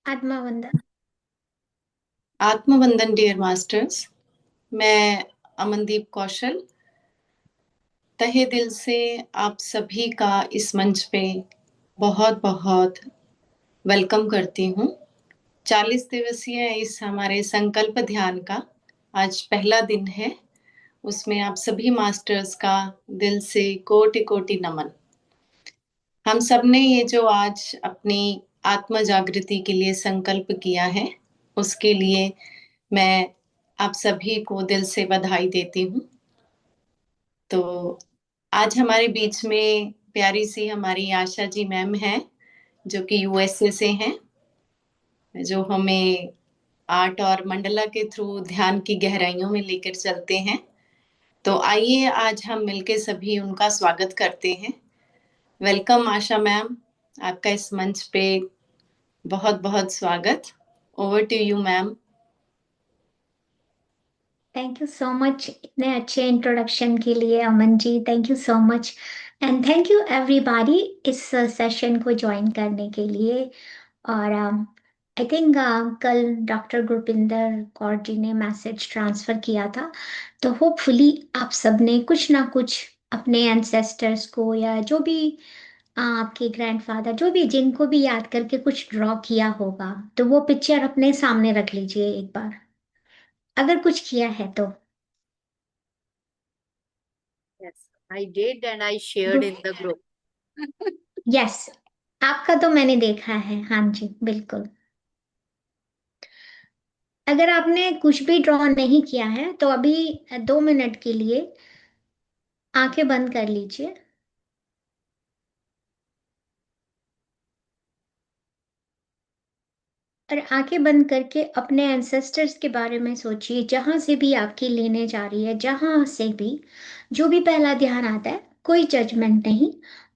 आत्मवंदन। आत्मवंदन dear masters. मैं अमनदीप कौशल तहे दिल से आप सभी का इस मंच पे बहुत बहुत वेलकम करती हूँ। 40 दिवसीय इस हमारे संकल्प ध्यान का आज पहला दिन है। उसमें आप सभी मास्टर्स का दिल से कोटि कोटि नमन। हम सब ने ये जो आज अपनी आत्म जागृति के लिए संकल्प किया है, उसके लिए मैं आप सभी को दिल से बधाई देती हूँ। तो आज हमारे बीच में प्यारी सी हमारी आशा जी मैम हैं, जो कि यूएसए से हैं, जो हमें आर्ट और मंडला के थ्रू ध्यान की गहराइयों में लेकर चलते हैं। तो आइए आज हम मिलके सभी उनका स्वागत करते हैं। वेलकम आशा मैम, आपका इस मंच पे बहुत बहुत स्वागत। Over to you ma'am. Thank you so much इतने अच्छे इंट्रोडक्शन के लिए Aman ji, thank you so much. And thank you everybody इस सेशन को ज्वाइन करने के लिए। और आई थिंक कल डॉक्टर गुरपिंदर कौर जी ने मैसेज ट्रांसफर किया था, तो होपफुली आप सबने कुछ ना कुछ अपने एंसेस्टर्स को या जो भी आपके ग्रैंडफादर जो भी जिनको भी याद करके कुछ ड्रॉ किया होगा, तो वो पिक्चर अपने सामने रख लीजिए एक बार, अगर कुछ किया है तो। Yes, I did and I shared good. in the group. Yes, आपका तो मैंने देखा है, हाँ जी बिल्कुल। अगर आपने कुछ भी ड्रॉ नहीं किया है तो अभी 2 मिनट के लिए आंखें बंद कर लीजिए और आंखें बंद करके अपने एंसेस्टर्स के बारे में सोचिए, जहां से भी आपकी लेने जा रही है, जहां से भी जो भी पहला ध्यान आता है, कोई जजमेंट नहीं।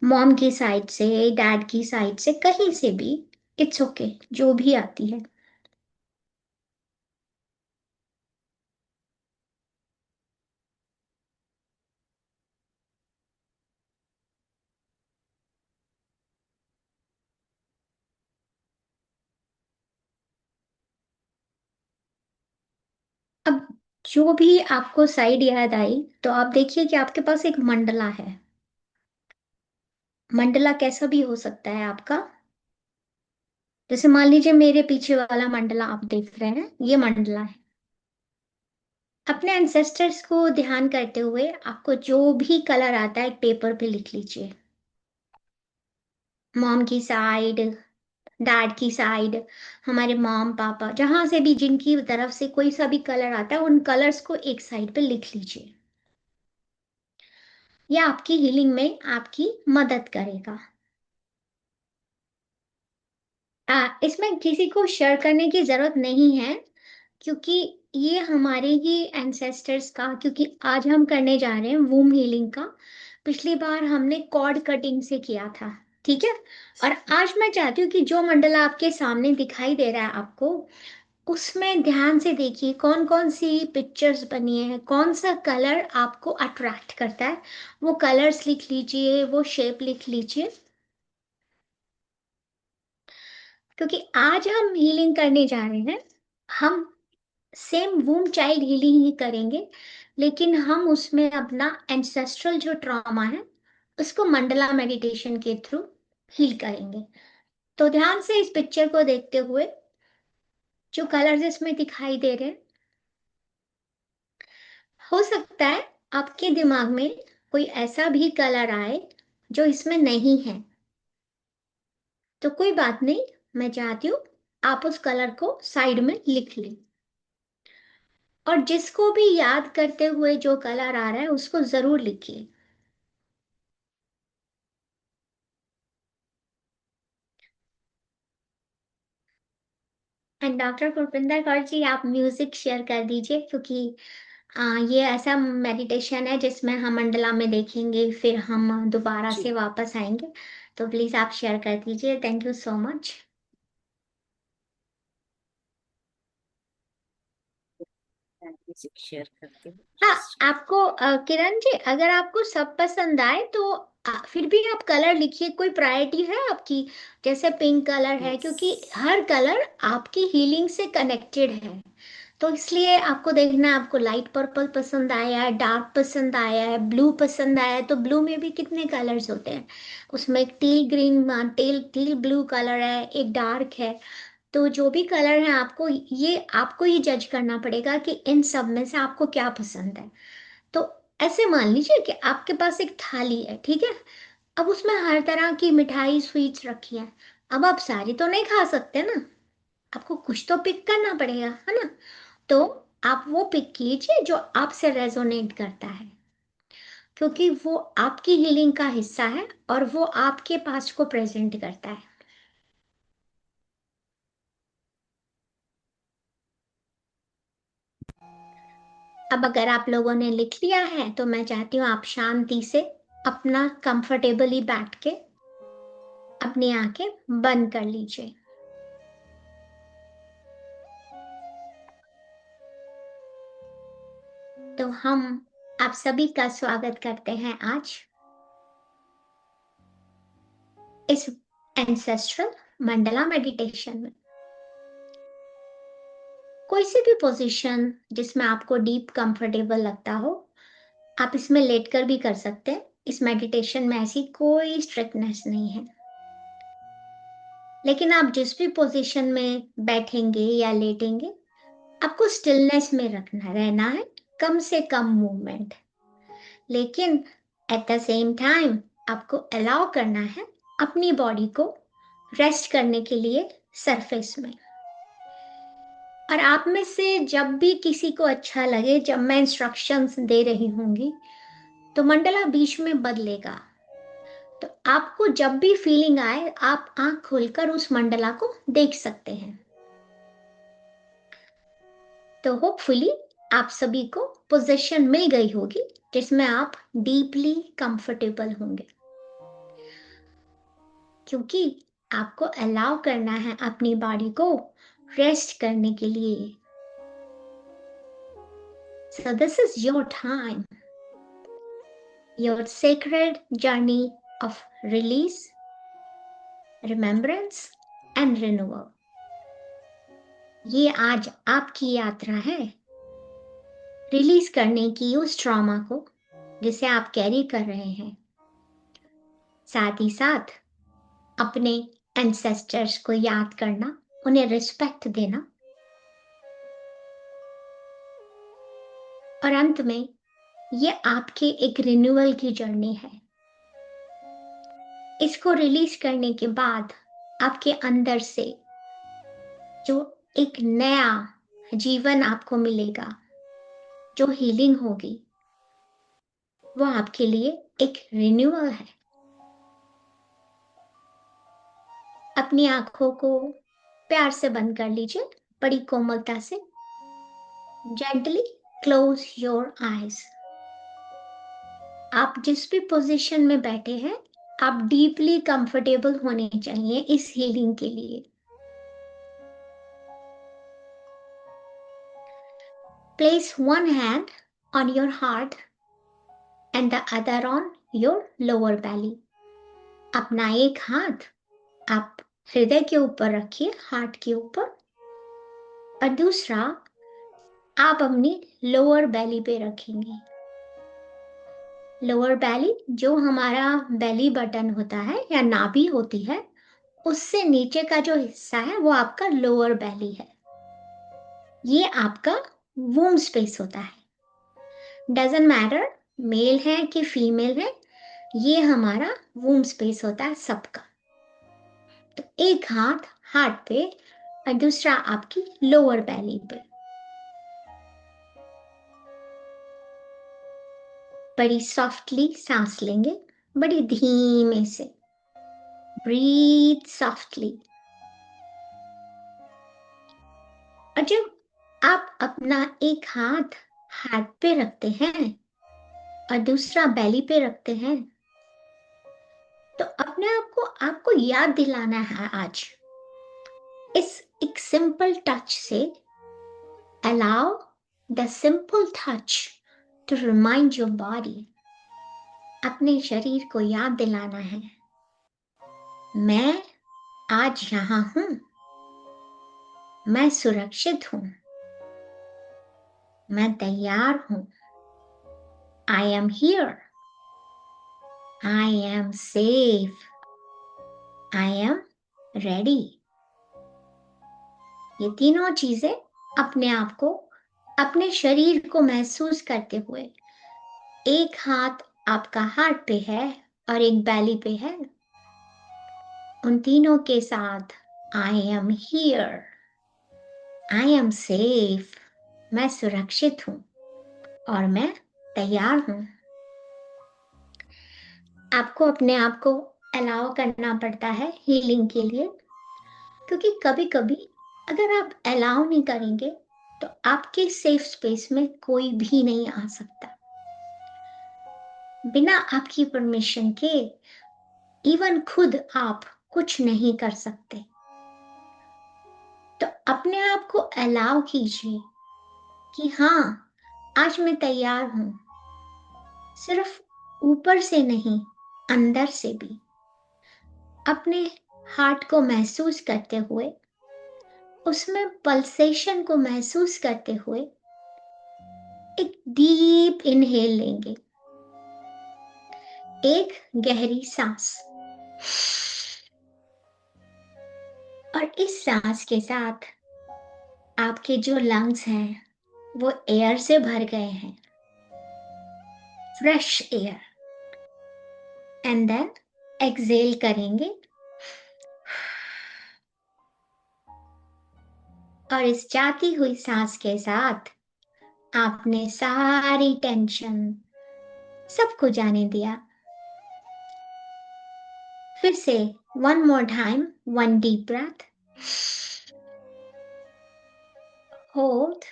मॉम की साइड से, डैड की साइड से, कहीं से भी, इट्स ओके, जो भी आती है। अब जो भी आपको साइड याद आई, तो आप देखिए कि आपके पास एक मंडला है। मंडला कैसा भी हो सकता है आपका। जैसे मान लीजिए मेरे पीछे वाला मंडला आप देख रहे हैं, ये मंडला है। अपने एंसेस्टर्स को ध्यान करते हुए आपको जो भी कलर आता है एक पेपर पे लिख लीजिए। मॉम की साइड, डैड की साइड, हमारे मॉम पापा, जहां से भी जिनकी तरफ से कोई सा भी कलर आता है, उन कलर्स को एक साइड पे लिख लीजिए। यह आपकी हीलिंग में आपकी मदद करेगा। इसमें किसी को शेयर करने की जरूरत नहीं है, क्योंकि ये हमारे ही एंसेस्टर्स का, क्योंकि आज हम करने जा रहे हैं वूम हीलिंग का। पिछली बार हमने कॉर्ड कटिंग से किया था, ठीक है। और आज मैं चाहती हूँ कि जो मंडला आपके सामने दिखाई दे रहा है आपको, उसमें ध्यान से देखिए कौन कौन सी पिक्चर्स बनी है, कौन सा कलर आपको अट्रैक्ट करता है। वो कलर्स लिख लीजिए, वो शेप लिख लीजिए, क्योंकि आज हम हीलिंग करने जा रहे हैं। हम सेम वूम चाइल्ड हीलिंग ही करेंगे, लेकिन हम उसमें अपना एंसेस्ट्रल जो ट्रॉमा है उसको मंडला मेडिटेशन के थ्रू हील करेंगे। तो ध्यान से इस पिक्चर को देखते हुए, जो कलर्स इसमें दिखाई दे रहे हैं, हो सकता है आपके दिमाग में कोई ऐसा भी कलर आए जो इसमें नहीं है, तो कोई बात नहीं। मैं चाहती हूँ आप उस कलर को साइड में लिख लें, और जिसको भी याद करते हुए जो कलर आ रहा है उसको जरूर लिखिए। एंड डॉक्टर भूपिंदर कौर जी, आप म्यूजिक शेयर कर दीजिए, क्योंकि ये ऐसा मेडिटेशन है जिसमें हम मंडला में देखेंगे, फिर हम दोबारा जी, से वापस आएंगे। तो प्लीज आप शेयर कर दीजिए, थैंक यू सो मच। मैं music share करती हूँ। हाँ, Just आपको किरण जी, अगर आपको सब पसंद आए तो फिर भी आप कलर लिखिए, कोई प्रायोरिटी है आपकी? जैसे पिंक कलर है, क्योंकि हर कलर आपकी हीलिंग से कनेक्टेड है। तो इसलिए आपको देखना है, आपको लाइट पर्पल पसंद आया है, डार्क पसंद आया है, ब्लू पसंद आया है। तो ब्लू में भी कितने कलर्स होते हैं, उसमें एक till green, teal blue colour है, एक डार्क है। तो जो भी कलर है, आपको ही जज करना पड़ेगा कि इन सब में से आपको क्या पसंद है। तो ऐसे मान लीजिए कि आपके पास एक थाली है, ठीक है। अब उसमें हर तरह की मिठाई स्वीट्स रखी है। अब आप सारी तो नहीं खा सकते ना, आपको कुछ तो पिक करना पड़ेगा, है ना। तो आप वो पिक कीजिए जो आपसे रेजोनेट करता है, क्योंकि वो आपकी हीलिंग का हिस्सा है और वो आपके पास्ट को प्रेजेंट करता है। अब अगर आप लोगों ने लिख लिया है तो मैं चाहती हूँ आप शांति से अपना कंफर्टेबली बैठ के अपनी आंखें बंद कर लीजिए। तो हम आप सभी का स्वागत करते हैं आज इस एंसेस्ट्रल मंडला मेडिटेशन में। कोई सी भी पोजीशन जिसमें आपको डीप कंफर्टेबल लगता हो, आप इसमें लेटकर भी कर सकते हैं। इस मेडिटेशन में ऐसी कोई स्ट्रिक्टनेस नहीं है, लेकिन आप जिस भी पोजीशन में बैठेंगे या लेटेंगे, आपको स्टिलनेस में रहना है, कम से कम मूवमेंट। लेकिन एट द सेम टाइम आपको अलाउ करना है अपनी बॉडी को रेस्ट करने के लिए सरफेस में। और आप में से जब भी किसी को अच्छा लगे, जब मैं इंस्ट्रक्शंस दे रही होंगी तो मंडला बीच में बदलेगा। तो आपको जब भी फीलिंग आए, आप आंख खोलकर उस मंडला को देख सकते हैं। तो होपफुली आप सभी को पोजीशन मिल गई होगी जिसमें आप डीपली कंफर्टेबल होंगे, क्योंकि आपको अलाउ करना है अपनी बॉडी को रेस्ट करने के लिए। So this is your time, your sacred journey of release, remembrance and renewal. ये आज आपकी यात्रा है रिलीज करने की उस ट्रॉमा को जिसे आप कैरी कर रहे हैं, साथ ही साथ अपने एंसेस्टर्स को याद करना, उन्हें रिस्पेक्ट देना, और अंत में ये आपके एक रिन्यूअल की जर्नी है। इसको रिलीज करने के बाद आपके अंदर से जो एक नया जीवन आपको मिलेगा, जो हीलिंग होगी, वो आपके लिए एक रिन्यूअल है। अपनी आंखों को प्यार से बंद कर लीजिए, बड़ी कोमलता से। Gently close your eyes. आप जिस भी पोजीशन में बैठे हैं, आप डीपली कंफर्टेबल होने चाहिए इस हीलिंग के लिए। Place one hand on your heart and the other on your lower बेली। अपना एक हाथ आप हृदय के ऊपर रखिए, हार्ट के ऊपर, और दूसरा आप अपनी लोअर बेली पे रखेंगे। लोअर बेली जो हमारा बेली बटन होता है या नाभि होती है, उससे नीचे का जो हिस्सा है वो आपका लोअर बेली है। ये आपका वूम स्पेस होता है। डजंट मैटर मेल है कि फीमेल है, ये हमारा वूम स्पेस होता है सबका। तो एक हाथ हार्ट पे और दूसरा आपकी लोअर बेली पे। बड़ी सॉफ्टली सांस लेंगे, बड़ी धीमे से। Breathe softly. और जब आप अपना एक हाथ हार्ट पे रखते हैं और दूसरा बेली पे रखते हैं, तो अपने आप को आपको याद दिलाना है आज इस एक सिंपल टच से। Allow the simple touch to remind your body अपने शरीर को याद दिलाना है, मैं आज यहाँ हूं, मैं सुरक्षित हूं, मैं तैयार हूं, I am here, I am safe, I am ready. ये तीनों चीजें अपने आप को, अपने शरीर को महसूस करते हुए, एक हाथ आपका हार्ट पे है और एक बैली पे है, उन तीनों के साथ I am here, I am safe, मैं सुरक्षित हूं और मैं तैयार हूं। आपको अपने आप को अलाउ करना पड़ता है हीलिंग के लिए, क्योंकि कभी कभी अगर आप अलाउ नहीं करेंगे तो आपके सेफ स्पेस में कोई भी नहीं आ सकता। बिना आपकी परमिशन के इवन खुद आप कुछ नहीं कर सकते। तो अपने आप को अलाउ कीजिए कि हाँ, आज मैं तैयार हूं, सिर्फ ऊपर से नहीं, अंदर से भी। अपने हार्ट को महसूस करते हुए, उसमें पल्सेशन को महसूस करते हुए एक डीप इनहेल लेंगे, एक गहरी सांस, और इस सांस के साथ आपके जो लंग्स हैं वो एयर से भर गए हैं, fresh air. And then exhale करेंगे और इस जाती हुई सांस के साथ आपने सारी टेंशन सबको जाने दिया। फिर से one more time, one deep breath, hold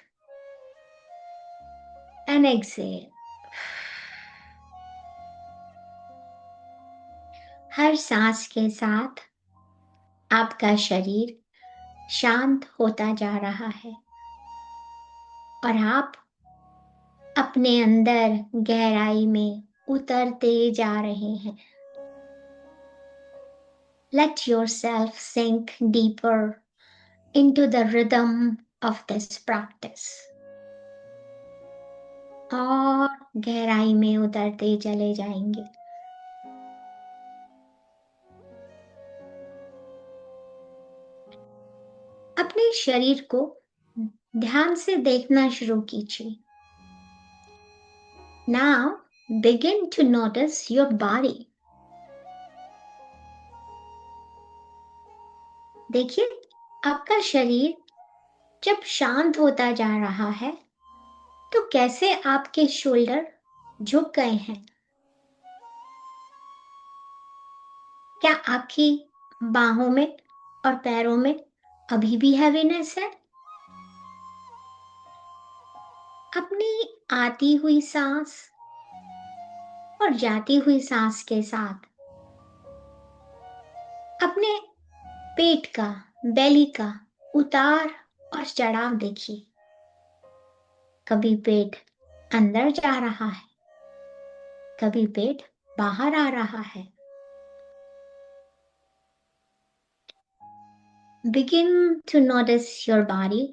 and exhale. हर सांस के साथ आपका शरीर शांत होता जा रहा है और आप अपने अंदर गहराई में उतरते जा रहे हैं। Let yourself sink deeper into the rhythm of this practice. और गहराई में उतरते चले जाएंगे। अपने शरीर को ध्यान से देखना शुरू कीजिए। Now begin to notice your body. देखिए, आपका शरीर जब शांत होता जा रहा है तो कैसे आपके शोल्डर झुक गए हैं। क्या आपकी बाहों में और पैरों में अभी भी हैवीनेस है? अपनी आती हुई सांस और जाती हुई सांस के साथ अपने पेट का, बेली का उतार और चढ़ाव देखिए। कभी पेट अंदर जा रहा है, कभी पेट बाहर आ रहा है। Begin to notice your body.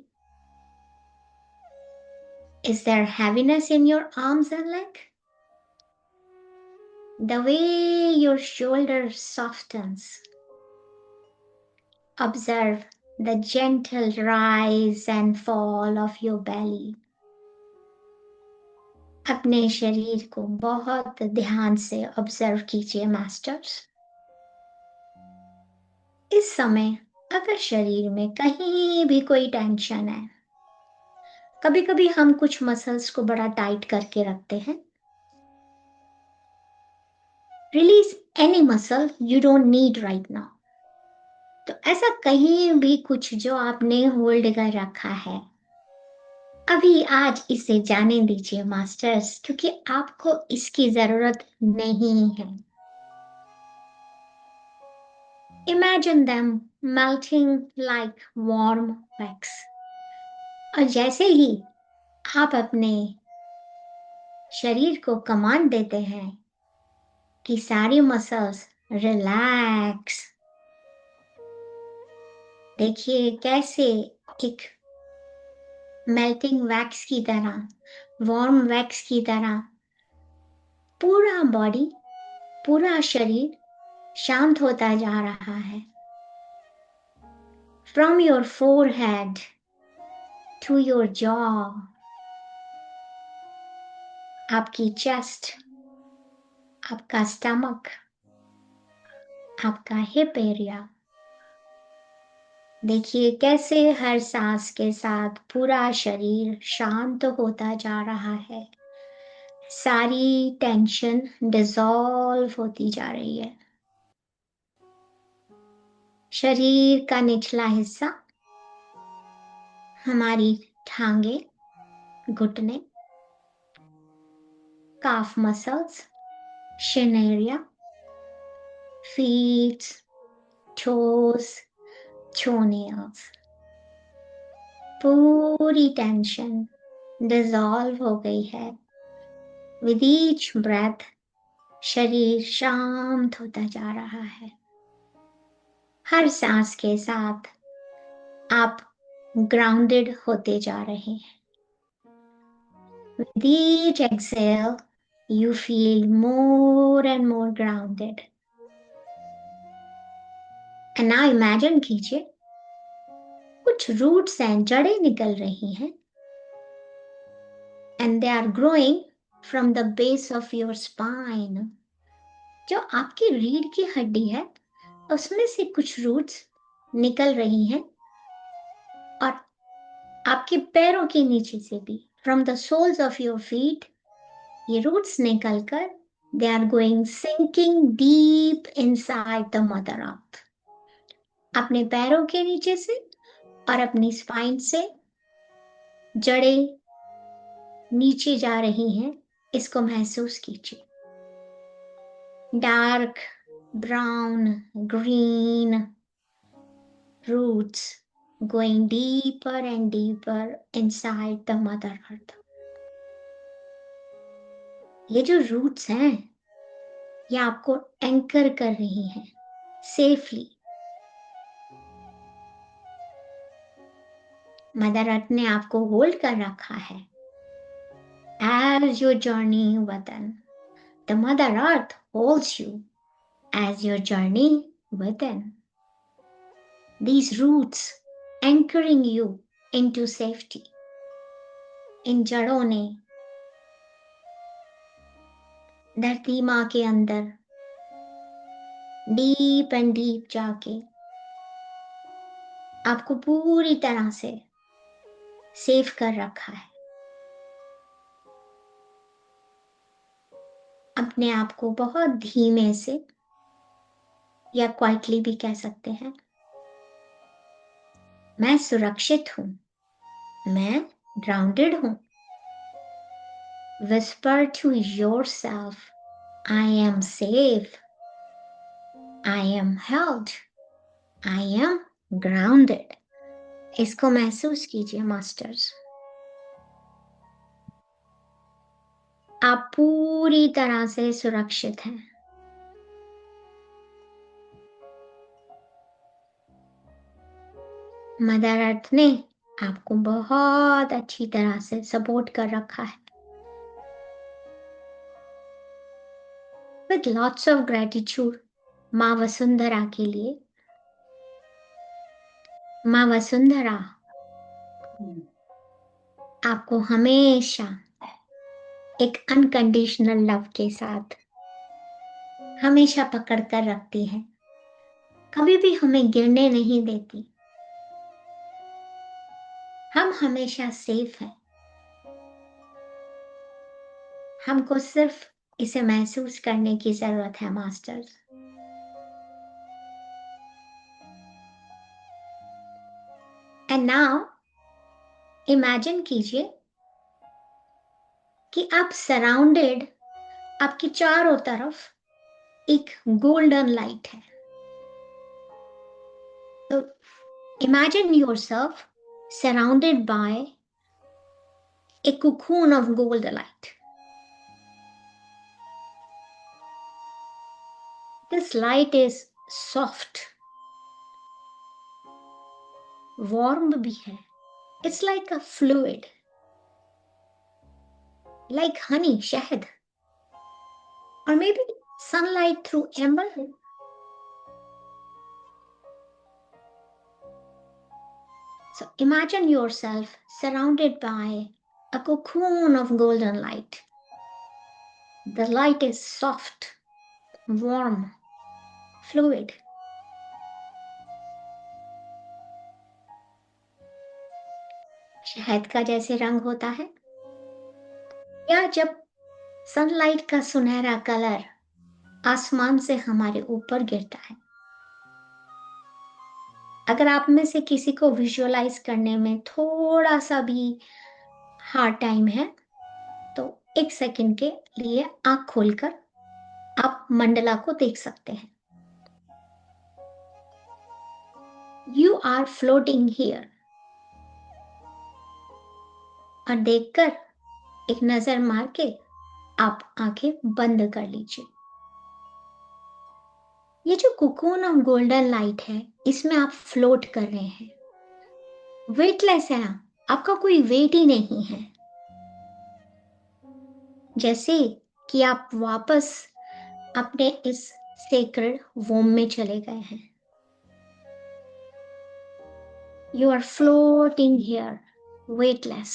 Is there heaviness in your arms and leg? The way your shoulder softens. Observe the gentle rise and fall of your belly. अपने शरीर को बहुत ध्यान से ऑब्जर्व कीजिए मास्टर्स। इस समय अगर शरीर में कहीं भी कोई टेंशन है, कभी कभी हम कुछ मसल्स को बड़ा टाइट करके रखते हैं। Release any muscle you don't need right now. तो ऐसा कहीं भी कुछ जो आपने होल्ड कर रखा है, अभी आज इसे जाने दीजिए मास्टर्स, क्योंकि आपको इसकी जरूरत नहीं है। Imagine them melting like warm wax. और जैसे ही आप अपने शरीर को कमांड देते हैं कि सारी मसल्स रिलैक्स। देखिए कैसे एक मेल्टिंग वैक्स की तरह, वार्म वैक्स की तरह पूरा बॉडी, पूरा शरीर शांत होता जा रहा है। From your forehead to your jaw, आपकी चेस्ट, आपका स्टमक, आपका हिप एरिया, देखिए कैसे हर सांस के साथ पूरा शरीर शांत होता जा रहा है। सारी टेंशन डिसॉल्व होती जा रही है। शरीर का निचला हिस्सा, हमारी टांगे, घुटने, काफ muscles, shin area, feet, toes, toenails, पूरी टेंशन डिसॉल्व हो गई है। विद ईच ब्रेथ शरीर शांत होता जा रहा है। हर सांस के साथ आप ग्राउंडेड होते जा रहे हैं। With each exhale, you feel more and more grounded. And now imagine कीजिए कुछ रूट्स हैं, जड़ें निकल रही हैं, and they are growing from the base of your spine. जो आपकी रीढ़ की हड्डी है उसमें से कुछ रूट्स निकल रही हैं और आपके पैरों के नीचे से भी, from the soles of your feet, ये रूट्स निकलकर they are going sinking deep inside the mother earth. अपने पैरों के नीचे से और अपनी स्पाइन से जड़ें नीचे जा रही हैं, इसको महसूस कीजिए। Dark brown green roots going deeper and deeper inside the mother earth. ये जो रूट्स हैं ये आपको एंकर कर रही हैं सेफली। मदर अर्थ ने आपको होल्ड कर रखा है। As your journey within, the mother earth holds you as your journey within. These roots anchoring you into safety. इन जड़ों ने धरती माँ के अंदर डीप एंड डीप जाके आपको पूरी तरह से सेफ कर रखा है। अपने आप को बहुत धीमे से या क्वाइटली भी कह सकते हैं, मैं सुरक्षित हूं, मैं ग्राउंडेड हूं। Whisper to yourself, I am safe, I am held, I am grounded. इसको महसूस कीजिए मास्टर्स। आप पूरी तरह से सुरक्षित हैं। मदर अर्थ ने आपको बहुत अच्छी तरह से सपोर्ट कर रखा है। With lots of gratitude माँ वसुंधरा के लिए। माँ वसुंधरा आपको हमेशा एक अनकंडीशनल लव के साथ हमेशा पकड़ कर रखती है, कभी भी हमें गिरने नहीं देती। हम हमेशा सेफ हैं। हमको सिर्फ इसे महसूस करने की जरूरत है मास्टर्स। एंड नाउ इमेजिन कीजिए कि आप सराउंडेड, आपकी चारों तरफ एक गोल्डन लाइट है। तो imagine yourself surrounded by a cocoon of gold light. This light is soft, warm भी है. It's like a fluid, like honey, शहद, or maybe sunlight through amber. So imagine yourself surrounded by a cocoon of golden light. The light is soft, warm, fluid. शहद का जैसे रंग होता है, या जब सनलाइट का सुनहरा कलर आसमान से हमारे ऊपर गिरता है. अगर आप में से किसी को विजुअलाइज करने में थोड़ा सा भी हार्ड टाइम है, तो 1 सेकंड के लिए आंख खोलकर आप मंडला को देख सकते हैं. You are floating here. और देखकर एक नजर मार के आप आंखें बंद कर लीजिए. ये जो कोकोन ऑफ गोल्डन लाइट है, इसमें आप फ्लोट कर रहे हैं. वेटलेस है, आपका कोई वेट ही नहीं है. जैसे कि आप वापस अपने इस सेक्रेड वोम में चले गए हैं. You are floating here, weightless,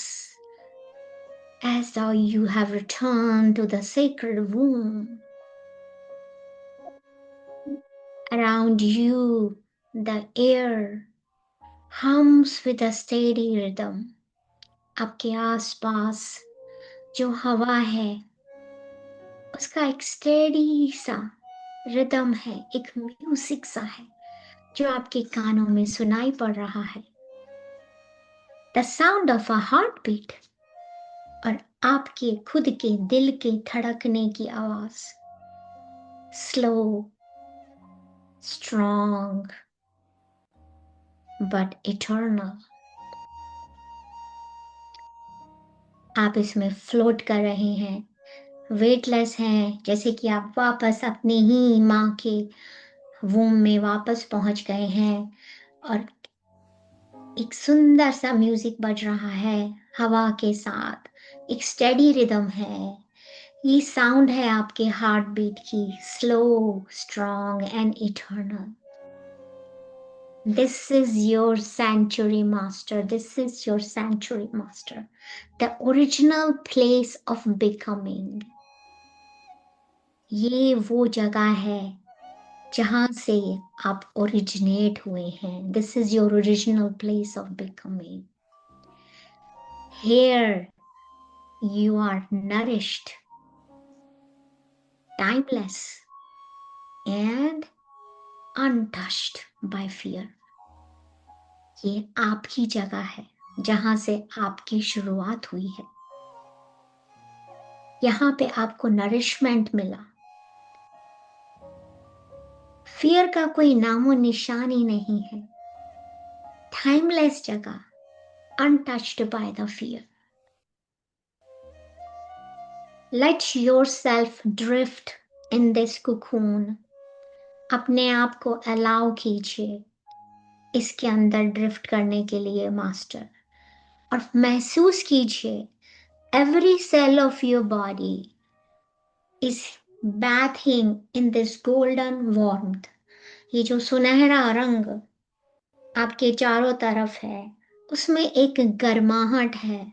as though you have returned to the sacred womb. Around you, the air hums with a steady rhythm. आपके आसपास जो हवा है, उसका एक स्टेडी सा रिदम है, एक म्यूजिक सा है जो आपके कानों में सुनाई पड़ रहा है. The sound of a heartbeat, और आपके खुद के दिल के धड़कने की आवाज. Slow, strong, but eternal. आप इसमें फ्लोट कर रहे हैं, वेटलेस हैं, जैसे कि आप वापस अपने ही माँ के वूम में वापस पहुंच गए हैं. और एक सुंदर सा म्यूजिक बज रहा है हवा के साथ, एक स्टेडी रिदम है. ये साउंड है आपके हार्ट बीट की, slow, strong and eternal. This is your sanctuary master. This is your sanctuary master. The original place of becoming. ये वो जगह है जहां से आप ओरिजिनेट हुए हैं. This is your original place of becoming. Here you are nourished, timeless, and untouched by fear. ये आपकी जगह है जहां से आपकी शुरुआत हुई है. यहाँ पे आपको नरिशमेंट मिला. फियर का कोई नामो निशान ही नहीं है. टाइमलेस जगह, untouched by the fear. Let yourself drift in this cocoon. अपने आप को अलाउ कीजिए इसके अंदर ड्रिफ्ट करने के लिए मास्टर. और महसूस कीजिए every cell of your body is bathing in this golden warmth. ये जो सुनहरा रंग आपके चारों तरफ है, उसमें एक गर्माहट है.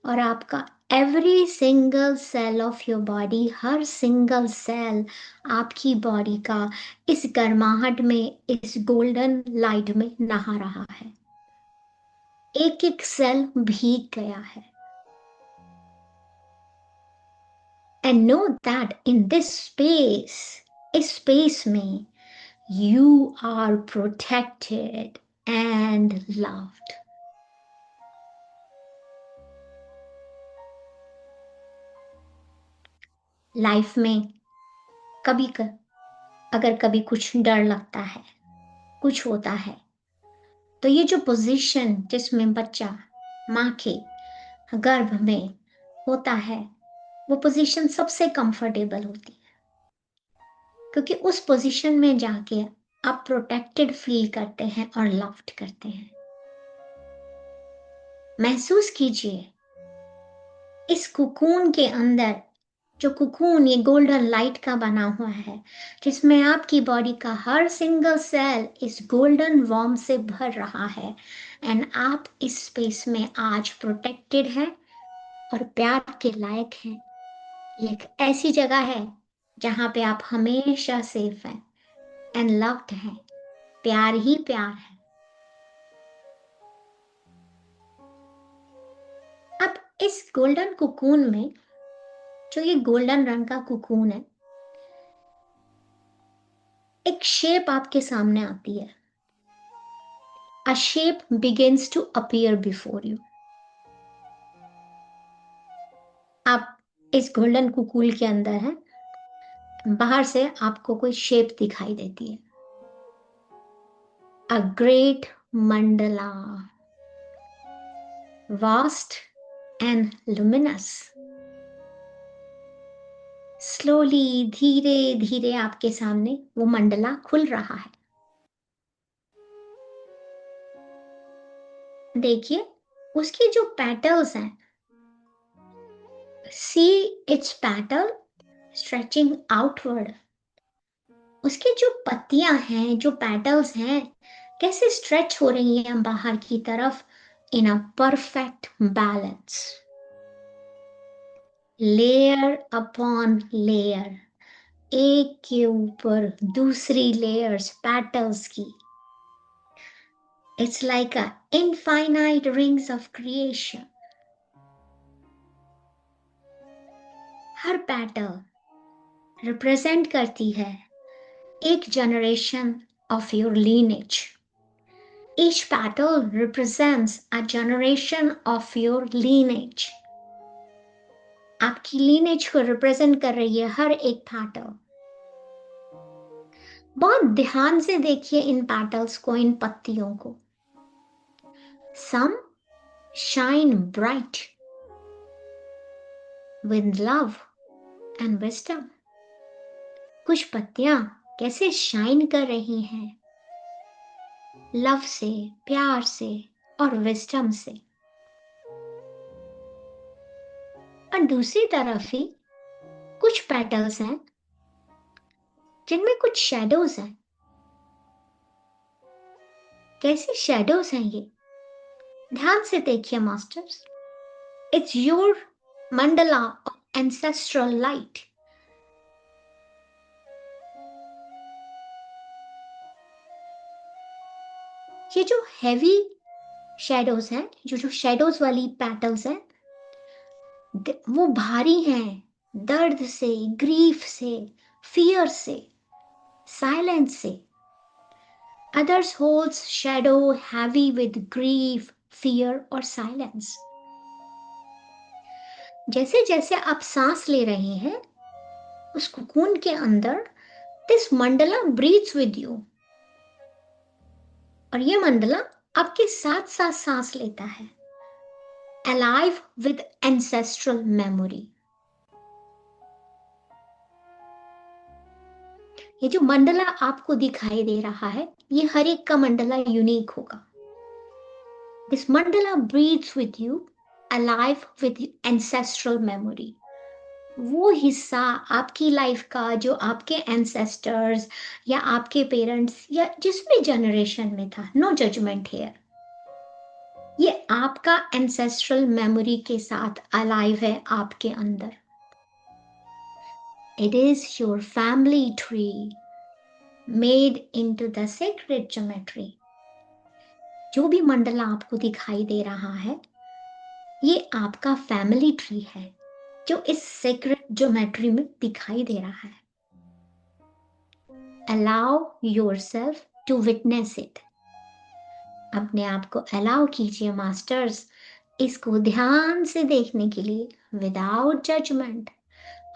और आपका every single cell of your body, हर सिंगल सेल आपकी बॉडी का इस गर्माहट में, इस गोल्डन लाइट में नहा रहा है. एक एक सेल भीग गया है. And know that in this space, इस स्पेस में, you are protected and loved. Life में अगर कभी कुछ डर लगता है, कुछ होता है, तो ये जो पोजीशन जिसमें बच्चा माँ के गर्भ में होता है, वो पोजीशन सबसे कंफर्टेबल होती है. क्योंकि उस पोजीशन में जाके आप प्रोटेक्टेड फील करते हैं और लव्ड करते हैं। महसूस कीजिए इस कुकून के अंदर, जो कुकून ये गोल्डन लाइट का बना हुआ है, जिसमें आपकी बॉडी का हर सिंगल सेल इस गोल्डन वॉर्म से भर रहा है। एंड आप इस स्पेस में आज प्रोटेक्टेड हैं और प्यार के लायक हैं। ये एक ऐसी जगह है जहां पे आप हमेशा सेफ हैं एंड लव्ड हैं। प्यार ही प्यार है। अब इस गोल्डन कुकून में, जो ये गोल्डन रंग का कुकून है, एक शेप आपके सामने आती है। A shape begins to appear before you. आप इस गोल्डन कुकूल के अंदर हैं। बाहर से आपको कोई शेप दिखाई देती है। A great mandala, vast and luminous. Slowly, धीरे धीरे आपके सामने वो मंडला खुल रहा है। देखिए उसकी जो पेटल्स हैं, see its petal stretching outward. उसकी जो पत्तियां हैं, जो पेटल्स हैं, कैसे स्ट्रेच हो रही हैं बाहर की तरफ in a perfect balance, layer upon layer, एक के ऊपर दूसरी लेयर्स पेटल्स की। It's like a infinite rings of creation. हर पेटल रिप्रेजेंट करती है एक generation of your lineage. Each petal represents a generation of your lineage. आपकी lineage को represent कर रही है हर एक petal. बहुत ध्यान से देखिए इन petals को, इन पत्तियों को. Some shine bright with love and wisdom. कुछ पत्तियां कैसे शाइन कर रही हैं लव से, प्यार से और विजडम से। और दूसरी तरफ ही कुछ पेटल्स हैं जिनमें कुछ शैडोज हैं। कैसे शैडोज हैं ये? ध्यान से देखिए masters. It's your Mandla of ancestral light. ये जो हैवी शैडोज हैं, जो शैडोज वाली पेटल्स हैं, वो भारी हैं दर्द से, ग्रीफ से, फियर से, साइलेंस से। Others holds shadow heavy with grief, fear और silence. जैसे जैसे आप सांस ले रहे हैं उस कुकून के अंदर, this Mandla breathes with you. और ये मंडला आपके साथ साथ सांस लेता है, alive with ancestral memory. ये जो मंडला आपको दिखाई दे रहा है, ये हर एक का मंडला यूनिक होगा। This mandala breathes with you, alive with ancestral memory. वो हिस्सा आपकी लाइफ का जो आपके एंसेस्टर्स या आपके पेरेंट्स या जिस भी जनरेशन में था, नो जजमेंट हियर, ये आपका एंसेस्ट्रल मेमोरी के साथ अलाइव है आपके अंदर। It is your family tree made into the sacred geometry. जो भी मंडला आपको दिखाई दे रहा है, ये आपका फैमिली ट्री है जो इस सेक्रेड ज्योमेट्री में दिखाई दे रहा है। Allow yourself to witness it. अपने आप को अलाउ कीजिए मास्टर्स, इसको ध्यान से देखने के लिए, विदाउट जजमेंट।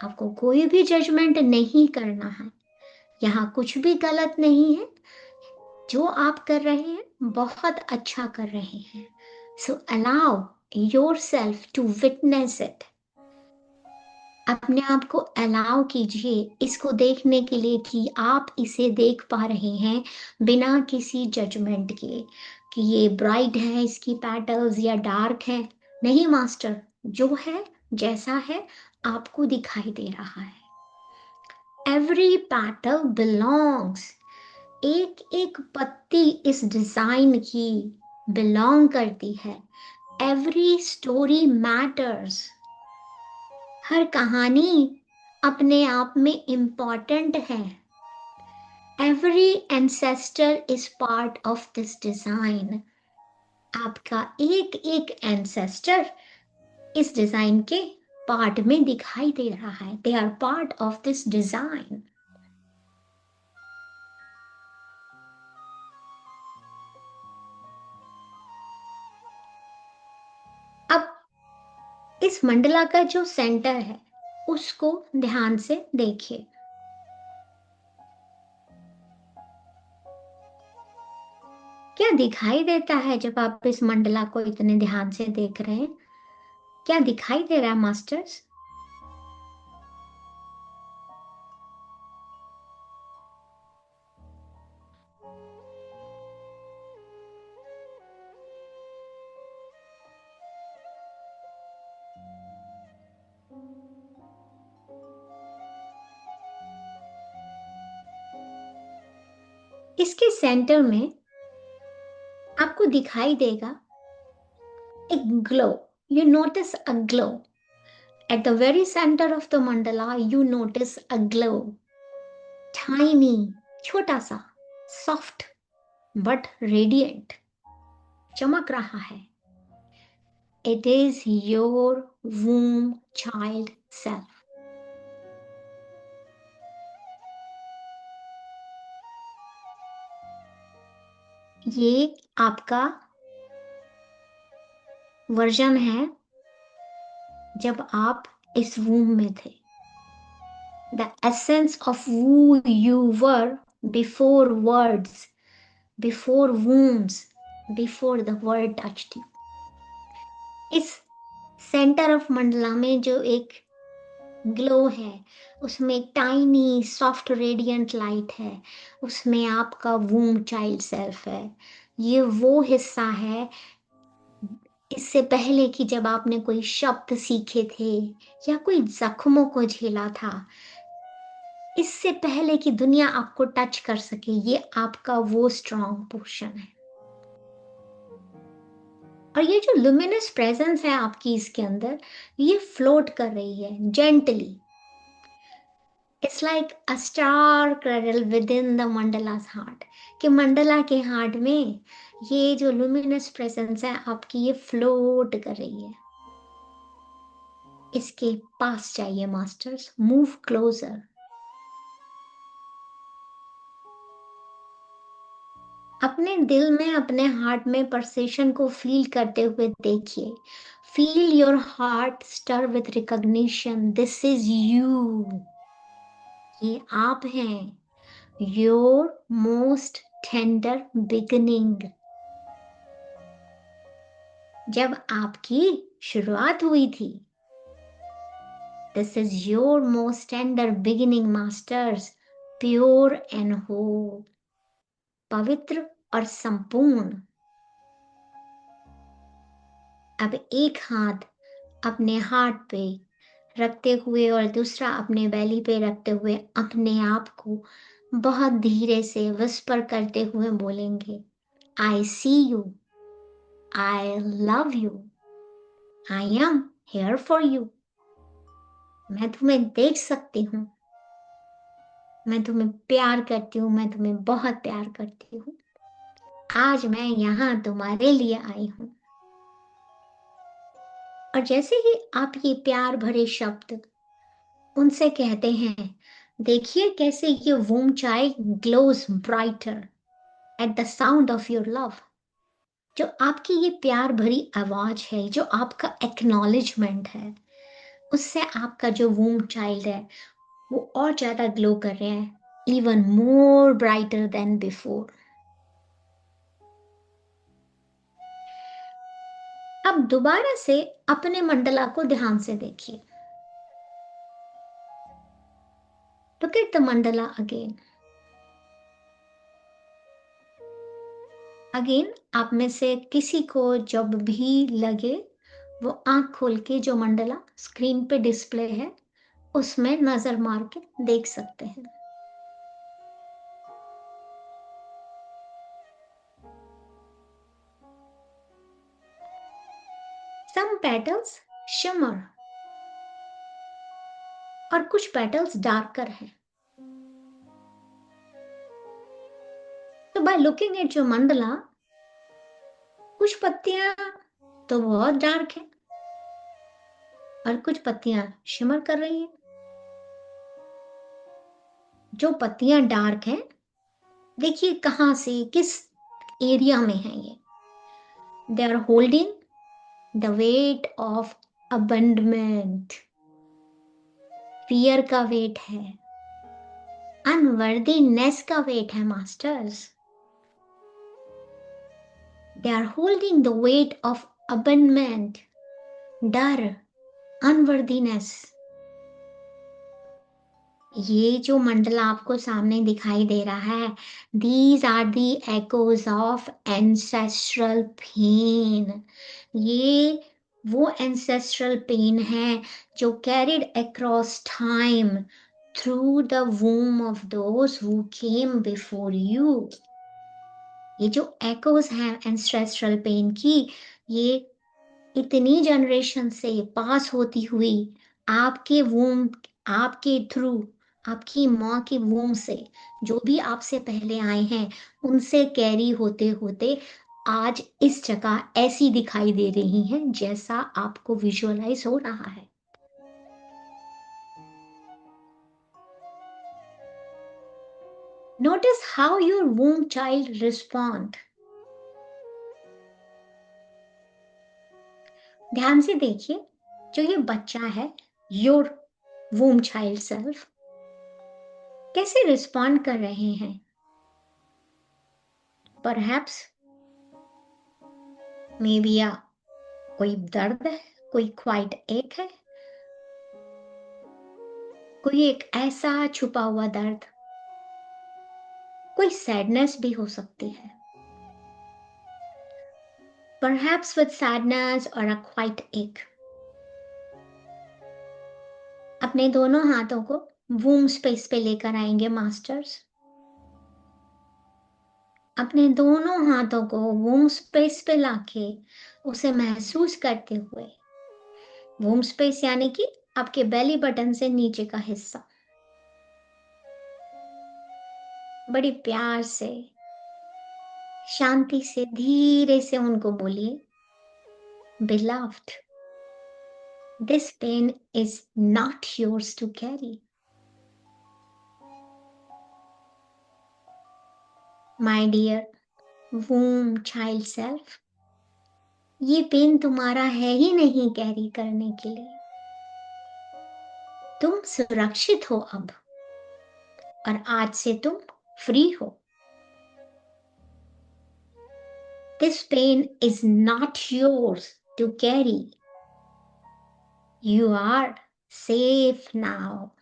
आपको कोई भी जजमेंट नहीं करना है, यहाँ कुछ भी गलत नहीं है। जो आप कर रहे हैं बहुत अच्छा कर रहे हैं। So allow yourself to witness it. अपने आप को अलाउ कीजिए इसको देखने के लिए कि आप इसे देख पा रहे हैं बिना किसी जजमेंट के कि ये ब्राइट है, इसकी पेटल्स या डार्क है। नहीं मास्टर, जो है जैसा है आपको दिखाई दे रहा है। एवरी पेटल बिलोंग्स, एक एक पत्ती इस डिजाइन की बिलोंग करती है। एवरी स्टोरी मैटर्स, हर कहानी अपने आप में इम्पॉर्टेंट है। Every ancestor is part of this design, आपका एक एक एंसेस्टर इस डिजाइन के पार्ट में दिखाई दे रहा है। They are part of this design. अब इस मंडला का जो सेंटर है उसको ध्यान से देखिए। क्या दिखाई देता है जब आप इस मंडला को इतने ध्यान से देख रहे हैं? क्या दिखाई दे रहा है मास्टर्स? इसके सेंटर में आपको दिखाई देगा एक glow. You notice a glow at the very centre of the mandala. You notice a glow, tiny, छोटा सा, सॉफ्ट बट रेडिएंट, चमक रहा है। It is your womb child self. ये आपका वर्जन है जब आप इस वूम में थे। The essence of who you were before words, before wombs, before the word touched you. इस सेंटर ऑफ मंडला में जो एक ग्लो है उसमें एक टाइनी सॉफ्ट रेडिएंट लाइट है, उसमें आपका वूम चाइल्ड सेल्फ है। ये वो हिस्सा है इससे पहले कि जब आपने कोई शब्द सीखे थे या कोई जख्मों को झेला था, इससे पहले कि दुनिया आपको टच कर सके, ये आपका वो स्ट्रॉन्ग पोर्शन है। और ये जो लुमिनस प्रेजेंस है आपकी इसके अंदर, ये फ्लोट कर रही है gently. It's like a star cradle within the mandala's heart, कि मंडला के हार्ट में ये जो लुमिनस प्रेजेंस है आपकी, ये फ्लोट कर रही है। इसके पास जाइए मास्टर्स, मूव क्लोजर। अपने दिल में, अपने हार्ट में परसेशन को फील करते हुए देखिए। Feel your heart stir with recognition, this is you. ये आप हैं, योर मोस्ट टेंडर बिगिनिंग। जब आपकी शुरुआत हुई थी, this is your most tender beginning masters, pure and whole, पवित्र और संपूर्ण। अब एक हाथ अपने हार्ट पे रखते हुए और दूसरा अपने बेली पे रखते हुए अपने आप को बहुत धीरे से विस्पर करते हुए बोलेंगे, I see you, I love you, I am here for you. मैं तुम्हें देख सकती हूँ, मैं तुम्हें प्यार करती हूँ, मैं तुम्हें बहुत प्यार करती हूँ। आज मैं यहाँ तुम्हारे लिए आई हूँ। और जैसे ही आप ये प्यार भरे शब्द उनसे कहते हैं, देखिए कैसे ये womb child glows brighter at the sound of your love. जो आपकी ये प्यार भरी आवाज है, जो आपका एक्नॉलेजमेंट है, उससे आपका जो वूम चाइल्ड है वो और ज्यादा ग्लो कर रहे हैं, even more brighter then before. अब दोबारा से अपने मंडला को ध्यान से देखिए। Look at the mandala again. Again आप में से किसी को जब भी लगे वो आंख खोल के जो मंडला स्क्रीन पे डिस्प्ले है उसमें नजर मार के देख सकते हैं. Some petals shimmer और कुछ पेटल्स डार्कर हैं. तो बाय लुकिंग एट जो मंडला कुछ पत्तियां तो बहुत डार्क हैं और कुछ पत्तियां शिमर कर रही हैं. जो पत्तियां डार्क हैं देखिए कहां से किस एरिया में है ये. They are holding the weight of abandonment. Fear का वेट है, अनवर्दीनेस का वेट है masters. They are holding the weight of abandonment, डर, अनवर्दीनेस. ये जो मंडला आपको सामने दिखाई दे रहा है, these are the echoes of ancestral pain. ये वो एंसेस्ट्रल पेन है जो carried across time through the womb of those who came before you. ये जो echoes हैं एंसेस्ट्रल पेन की, ये इतनी जनरेशन से पास होती हुई आपके वूम, आपके थ्रू, आपकी माँ के वूम से जो भी आपसे पहले आए हैं उनसे कैरी होते होते आज इस जगह ऐसी दिखाई दे रही हैं जैसा आपको विजुअलाइज हो रहा है. Notice how your womb child respond. ध्यान से देखिए जो ये बच्चा है, योर वूम चाइल्ड सेल्फ कैसे रिस्पॉन्ड कर रहे हैं. परहैप्स मे बी कोई दर्द है, कोई क्वाइट एक है, कोई एक ऐसा छुपा हुआ दर्द, कोई सैडनेस भी हो सकती है. परहैप्स विद सैडनेस और अ क्वाइट एक. अपने दोनों हाथों को वूम स्पेस पे लेकर आएंगे मास्टर्स. अपने दोनों हाथों को वूम स्पेस पे लाके उसे महसूस करते हुए, वूम स्पेस यानी कि आपके बेली बटन से नीचे का हिस्सा, बड़ी प्यार से शांति से धीरे से उनको बोलिए, Beloved, this pain is not yours to carry. My dear womb child self, ये पेन तुम्हारा है ही नहीं कैरी करने के लिए. तुम सुरक्षित हो अब और आज से तुम फ्री हो. This pain is not yours to carry. You are safe now.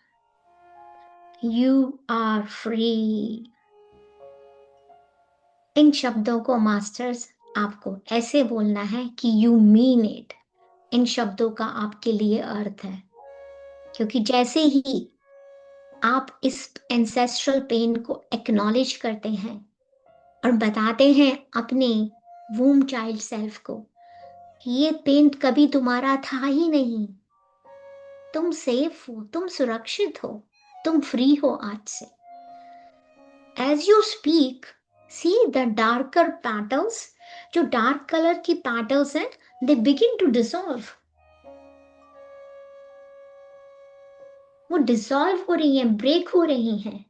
You are free. इन शब्दों को मास्टर्स आपको ऐसे बोलना है कि यू मीन इट. इन शब्दों का आपके लिए अर्थ है, क्योंकि जैसे ही आप इस एंसेस्ट्रल पेन को एक्नॉलेज करते हैं और बताते हैं अपने वूम चाइल्ड सेल्फ को कि ये पेन कभी तुम्हारा था ही नहीं, तुम सेफ हो, तुम सुरक्षित हो, तुम फ्री हो आज से. As you speak, see the darker petals, जो डार्क कलर की पेटल्स हैं, they begin to dissolve. वो डिसॉल्व हो रही हैं, ब्रेक हो रही हैं.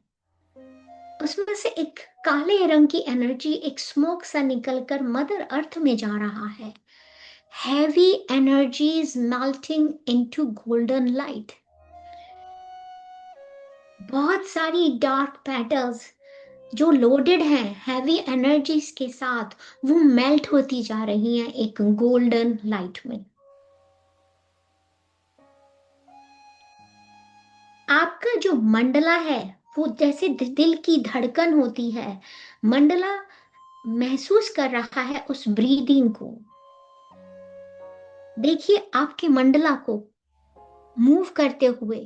उसमें से एक काले रंग की एनर्जी, एक स्मोक सा निकलकर मदर अर्थ में जा रहा है. Heavy energies melting into golden light. बहुत सारी डार्क पेटल्स जो लोडेड हैं हैवी एनर्जीज के साथ, वो मेल्ट होती जा रही हैं एक गोल्डन लाइट में. आपका जो मंडला है वो जैसे दिल की धड़कन होती है, मंडला महसूस कर रहा है उस ब्रीदिंग को। देखिए आपके मंडला को मूव करते हुए,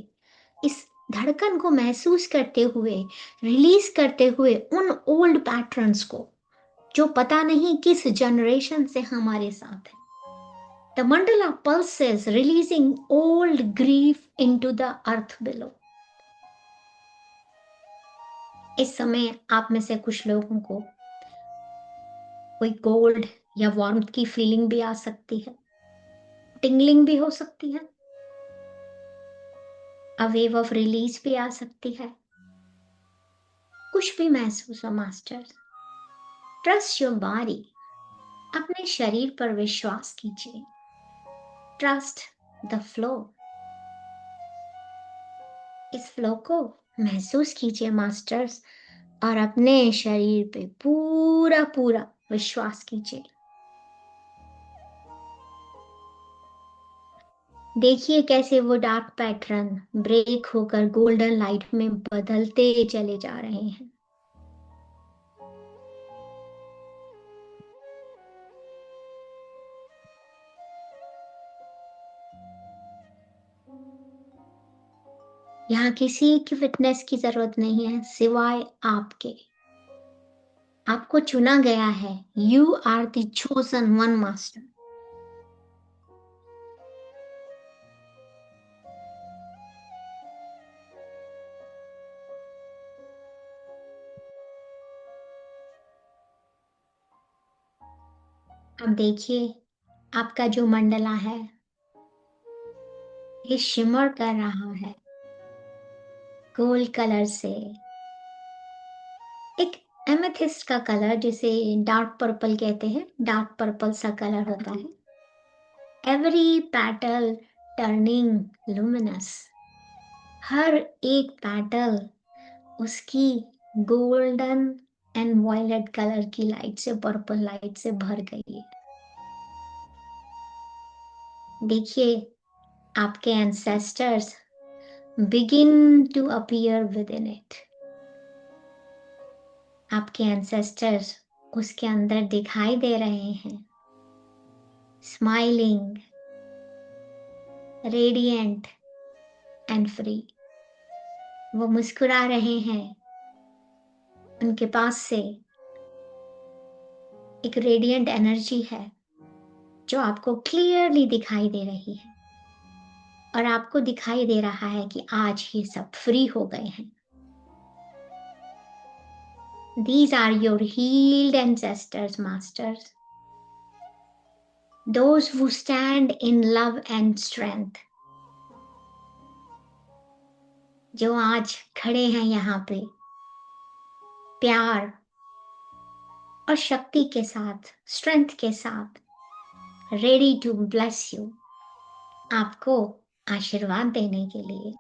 इस धड़कन को महसूस करते हुए, रिलीज करते हुए उन ओल्ड पैटर्न्स को जो पता नहीं किस जनरेशन से हमारे साथ है। The mandala pulses, releasing old grief into the earth below. इस समय आप में से कुछ लोगों को कोई कोल्ड या वार्मथ की फीलिंग भी आ सकती है, टिंगलिंग भी हो सकती है, अ वेव ऑफ रिलीज भी आ सकती है, कुछ भी महसूस हो मास्टर्स। ट्रस्ट योर बॉडी, अपने शरीर पर विश्वास कीजिए। ट्रस्ट द फ्लो, इस फ्लो को महसूस कीजिए मास्टर्स, और अपने शरीर पे पूरा पूरा विश्वास कीजिए। देखिए कैसे वो डार्क पैटर्न ब्रेक होकर गोल्डन लाइट में बदलते चले जा रहे हैं। यहाँ किसी की फिटनेस की जरूरत नहीं है सिवाय आपके। आपको चुना गया है। You are the chosen one master. अब देखिए आपका जो मंडला है ये शिमर कर रहा है गोल्ड कलर से, एक एमेथिस्ट का कलर जिसे डार्क पर्पल कहते हैं, डार्क पर्पल सा कलर होता है। एवरी पेटल टर्निंग लुमिनस, हर एक पेटल उसकी गोल्डन एंड वायलेट कलर की लाइट से, पर्पल लाइट से भर गई है। देखिए आपके ancestors begin to appear within इट। आपके एंसेस्टर्स उसके अंदर दिखाई दे रहे हैं, स्माइलिंग, रेडिएंट एंड फ्री। वो मुस्कुरा रहे हैं, उनके पास से एक रेडिएंट एनर्जी है जो आपको क्लियरली दिखाई दे रही है, और आपको दिखाई दे रहा है कि आज ये सब फ्री हो गए हैं। These are your healed ancestors, masters. Those who stand in love and strength. जो आज खड़े हैं यहाँ पे प्यार और शक्ति के साथ, स्ट्रेंथ के साथ, रेडी टू ब्लेस यू, आपको आशीर्वाद देने के लिए।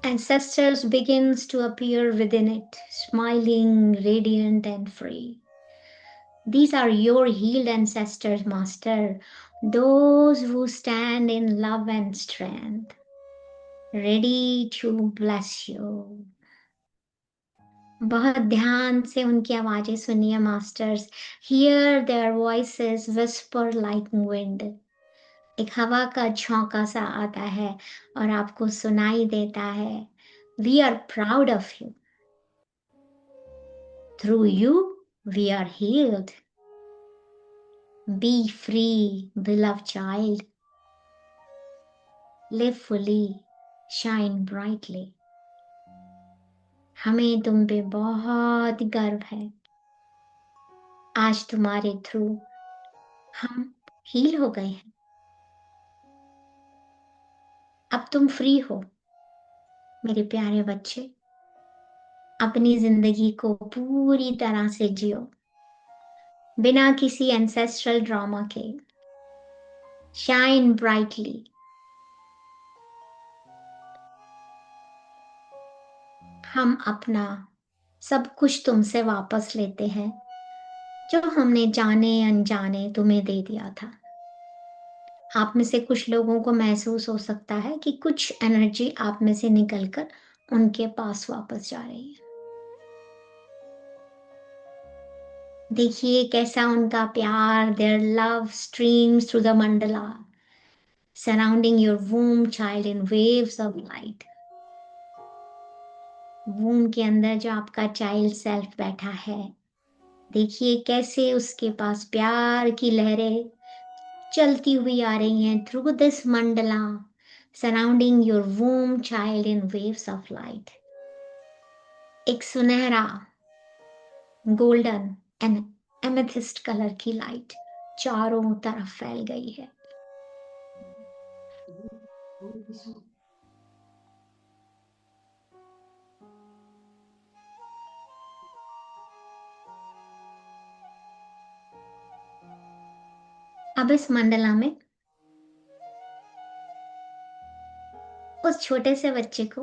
Ancestors begins to appear within it, smiling, radiant and free. These are your healed ancestors, Master, those who stand in love and strength, ready to bless you. बहुत ध्यान से उनकी आवाजें सुनिए masters. Hear their voices whisper like wind. एक हवा का झोंका सा आता है और आपको सुनाई देता है, We are proud of you. Through you, we are healed. Be free, beloved child. Live fully, shine brightly. हमें तुम पे बहुत गर्व है। आज तुम्हारे थ्रू हम हील हो गए हैं। अब तुम फ्री हो मेरे प्यारे बच्चे। अपनी जिंदगी को पूरी तरह से जियो, बिना किसी एंसेस्ट्रल ड्रामा के। Shine brightly. हम अपना सब कुछ तुमसे वापस लेते हैं जो हमने जाने अनजाने तुम्हें दे दिया था। आप में से कुछ लोगों को महसूस हो सकता है कि कुछ एनर्जी आप में से निकलकर उनके पास वापस जा रही है। देखिए कैसा उनका प्यार, their love streams through the mandala, surrounding your womb child in waves of light. womb के अंदर जो आपका चाइल्ड सेल्फ बैठा है, देखिए कैसे उसके पास प्यार की लहरें चलती हुई आ रही हैं through this mandala, surrounding your womb child in waves of light. एक सुनहरा गोल्डन एंड एमेथिस्ट कलर की लाइट चारों तरफ फैल गई है। अब इस मंडला में उस छोटे से बच्चे को,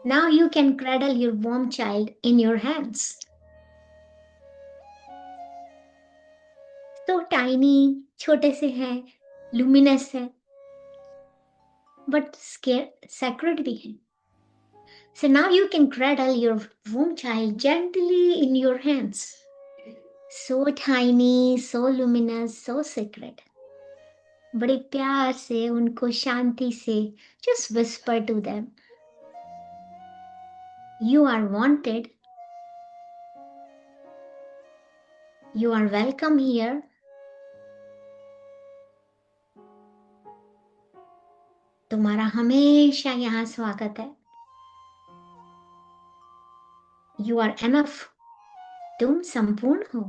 now you can cradle your warm child in your hands. तो टाइनी, छोटे से हैं, लुमिनस है, बट sacred भी है। So now you can cradle your womb child gently in your hands. So tiny, so luminous, so sacred. बड़े प्यार से उनको शांति से just whisper to them, you are wanted, you are welcome here. तुम्हारा हमेशा यहाँ स्वागत है। You are enough. तुम संपूर्ण हो,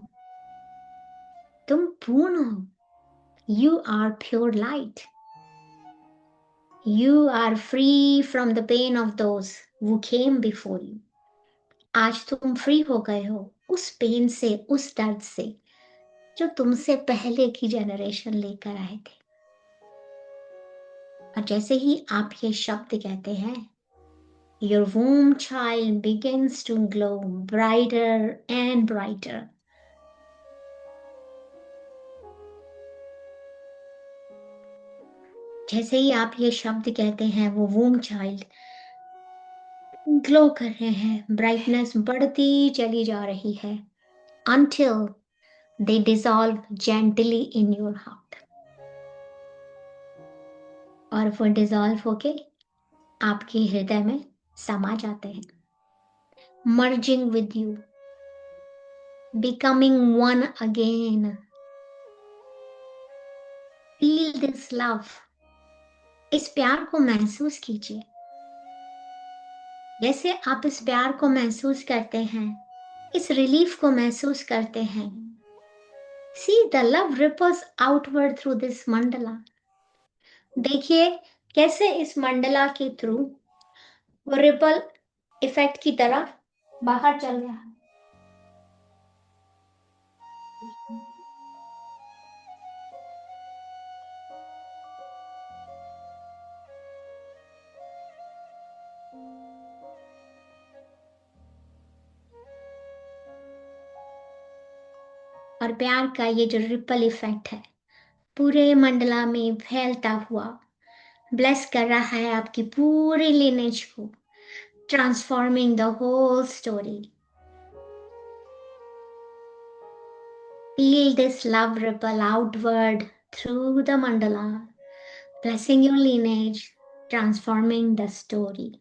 तुम पूर्ण हो। You are pure light. You are free from the pain of those who came before you. आज तुम फ्री हो गए हो उस पेन से, उस दर्द से जो तुमसे पहले की जनरेशन लेकर आए थे। और जैसे ही आप ये शब्द कहते हैं, your womb child begins to glow brighter and brighter. जैसे ही आप ये शब्द कहते हैं, वो womb child ग्लो कर रहे हैं, ब्राइटनेस बढ़ती चली जा रही है, until they dissolve gently in your heart. और वो डिजॉल्व होके आपके हृदय में समा जाते हैं, merging with you, becoming one again. Feel this love. इस प्यार को महसूस कीजिए। जैसे आप इस प्यार को महसूस करते हैं, इस रिलीफ को महसूस करते हैं, see the love ripples outward through this mandala. देखिए कैसे इस मंडला के थ्रू वो रिपल इफेक्ट की तरह बाहर चल रहा है। और प्यार का ये जो रिपल इफेक्ट है, पूरे मंडला में फैलता हुआ ब्लेस कर रहा है आपकी पूरी लिनेज को, transforming the whole story. Feel this love ripple outward through the mandala, blessing your lineage, transforming the story.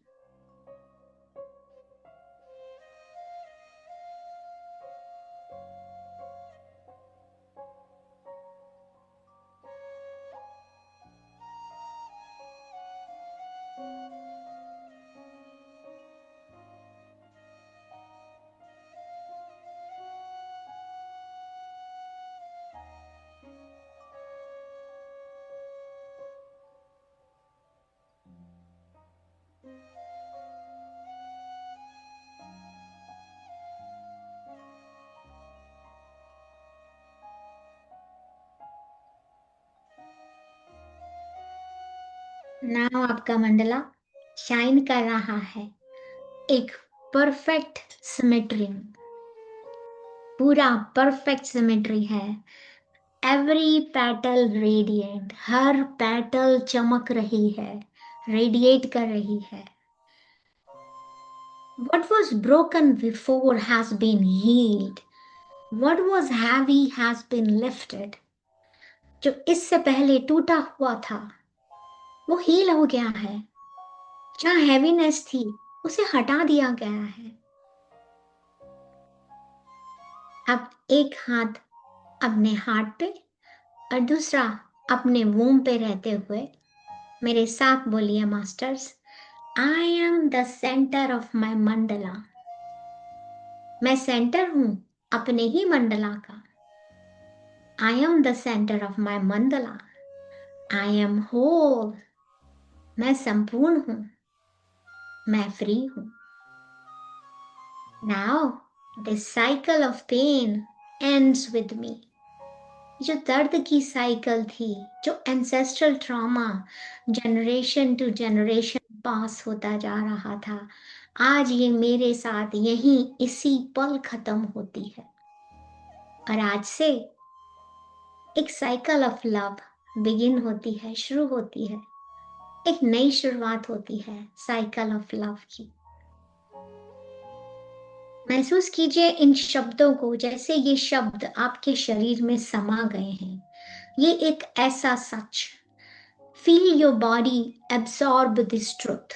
Now आपका मंडला शाइन कर रहा है एक परफेक्ट सिमेट्री, पूरा परफेक्ट सिमेट्री है। एवरी पेटल रेडिएंट, हर पेटल चमक रही है, रेडिएट कर रही है। What was broken before has been healed. What was heavy has been lifted. जो इससे पहले टूटा हुआ था वो हील हो गया है। जहाँ हैवीनेस थी उसे हटा दिया गया है। अब एक हाथ अपने हार्ट पे और दूसरा अपने वोम पे रहते हुए मेरे साथ बोलिए masters, I am the centre of my mandala. मैं सेंटर हूं अपने ही मंडला का। I am the centre of my mandala. I am whole. मैं संपूर्ण हूं, मैं फ्री हूं। Now this cycle of pain ends with me. जो दर्द की साइकिल थी, जो ancestral trauma generation to generation pass होता जा रहा था, आज ये मेरे साथ यहीं इसी पल खत्म होती है। और आज से एक साइकिल ऑफ लव बिगिन होती है, शुरू होती है। एक नई शुरुआत होती है साइकिल ऑफ लव की। महसूस कीजिए इन शब्दों को जैसे ये शब्द आपके शरीर में समा गए हैं। ये एक ऐसा सच। Feel your body absorb this truth.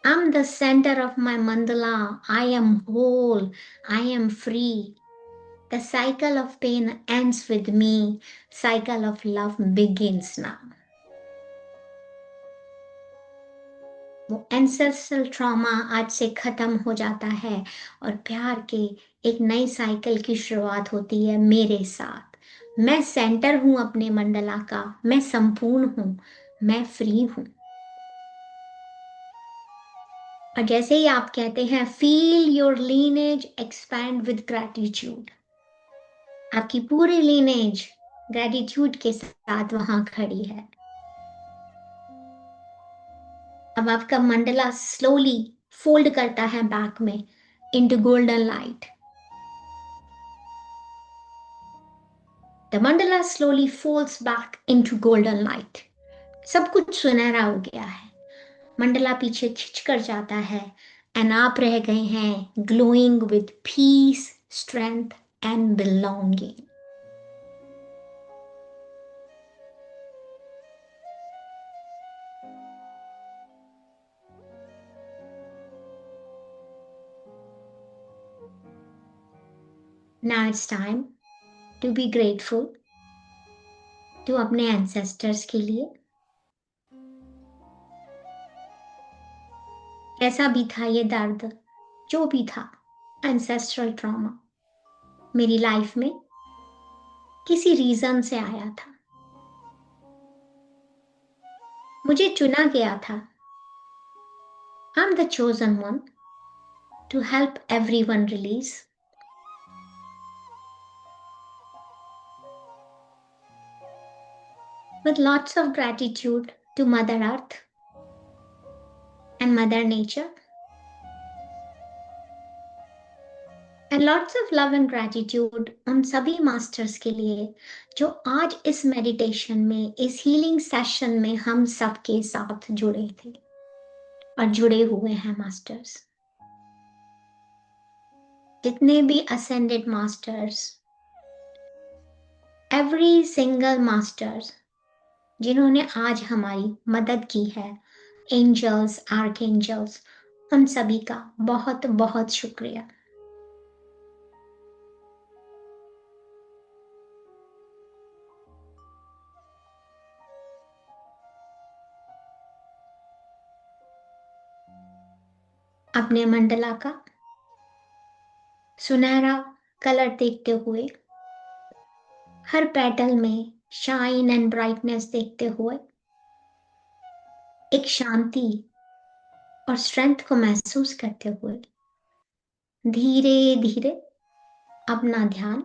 I'm the center of my mandala. I am whole. I am free. The cycle of pain ends with me. Cycle of love begins now. वो एंसेस्ट्रल ट्रॉमा आज से खत्म हो जाता है और प्यार के एक नई साइकिल की शुरुआत होती है मेरे साथ। मैं सेंटर हूं अपने मंडला का, मैं संपूर्ण हूं, मैं फ्री हूं। और जैसे ही आप कहते हैं feel your lineage expand with gratitude, आपकी पूरी लीनेज ग्रैटिट्यूड के साथ वहां खड़ी है। अब आपका मंडला स्लोली फोल्ड करता है बैक में into golden light. The Mandla slowly folds back into golden light. सब कुछ सुनहरा हो गया है। मंडला पीछे खिंच कर जाता है एंड आप रह गए हैं glowing with piece, strength and belonging. Now it's time to be grateful to अपने ancestors के लिए। कैसा भी था ये दर्द, जो भी था ancestral trauma मेरी लाइफ में किसी रीजन से आया था, मुझे चुना गया था। I'm the chosen one to help everyone release. With lots of gratitude to Mother Earth and Mother Nature. And lots of love and gratitude उन सभी मास्टर्स के लिए जो आज इस मेडिटेशन में, इस हीलिंग सेशन में हम सबके साथ जुड़े थे और जुड़े हुए हैं मास्टर्स। जितने भी ascended masters, every single masters जिन्होंने आज हमारी मदद की है, एंजल्स, आर्कएंजल्स, उन सभी का बहुत बहुत शुक्रिया। अपने मंडला का सुनहरा कलर देखते हुए, हर पेटल में शाइन एंड ब्राइटनेस देखते हुए, एक शांति और स्ट्रेंथ को महसूस करते हुए धीरे धीरे अपना ध्यान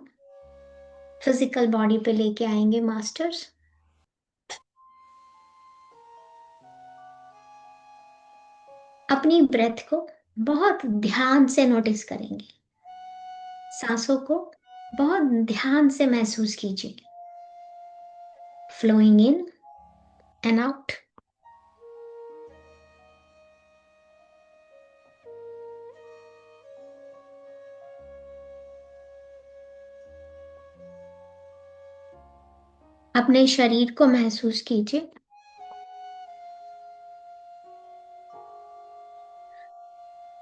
फिजिकल बॉडी पे लेके आएंगे मास्टर्स। अपनी ब्रेथ को बहुत ध्यान से नोटिस करेंगे, सांसों को बहुत ध्यान से महसूस कीजिए, फ्लोइंग इन एंड आउट। अपने शरीर को महसूस कीजिए,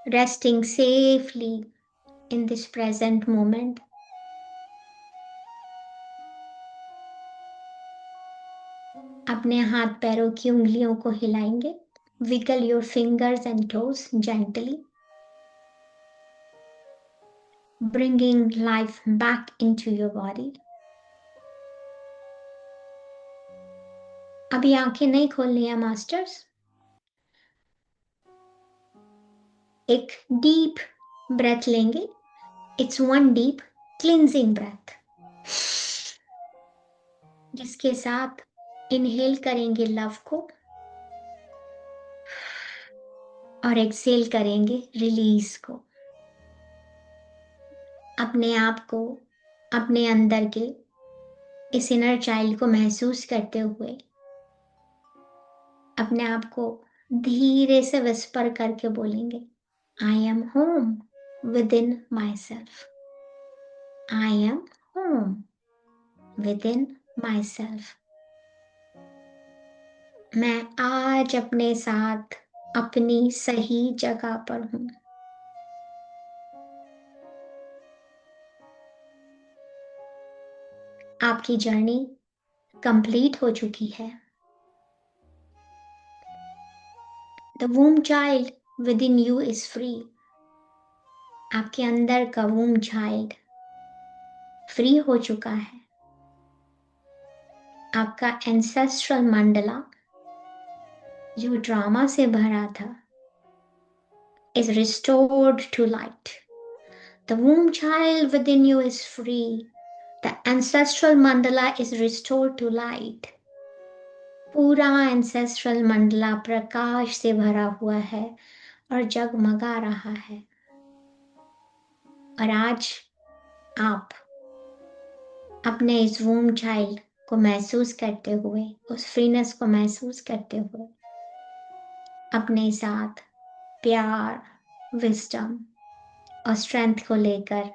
resting safely in this present moment. अपने हाथ पैरों की उंगलियों को हिलाएंगे। Wiggle your fingers and toes gently, bringing life back into your body. अभी आंखें नहीं खोलनी है मास्टर्स। एक डीप ब्रेथ लेंगे। It's one deep cleansing breath, जिसके साथ इनहेल करेंगे लव को और एक्सेल करेंगे रिलीज को। अपने आप को, अपने अंदर के इस इनर चाइल्ड को महसूस करते हुए अपने आप को धीरे से विस्पर करके बोलेंगे, I am home with in my self. I am home with in my self. मैं आज अपने साथ अपनी सही जगह पर हूं। आपकी जर्नी कंप्लीट हो चुकी है। The वूम child with in you is free. आपके अंदर का वूम चाइल्ड फ्री हो चुका है। आपका एंसेस्ट्रल मंडला जो ड्रामा से भरा था is restored to light. The womb child within you is free. The ancestral mandala is restored to light. पूरा ancestral मंडला प्रकाश से भरा हुआ है और जगमगा रहा है। और आज आप अपने इस womb child को महसूस करते हुए, उस फ्रीनेस को महसूस करते हुए अपने साथ प्यार, विजडम और स्ट्रेंथ को लेकर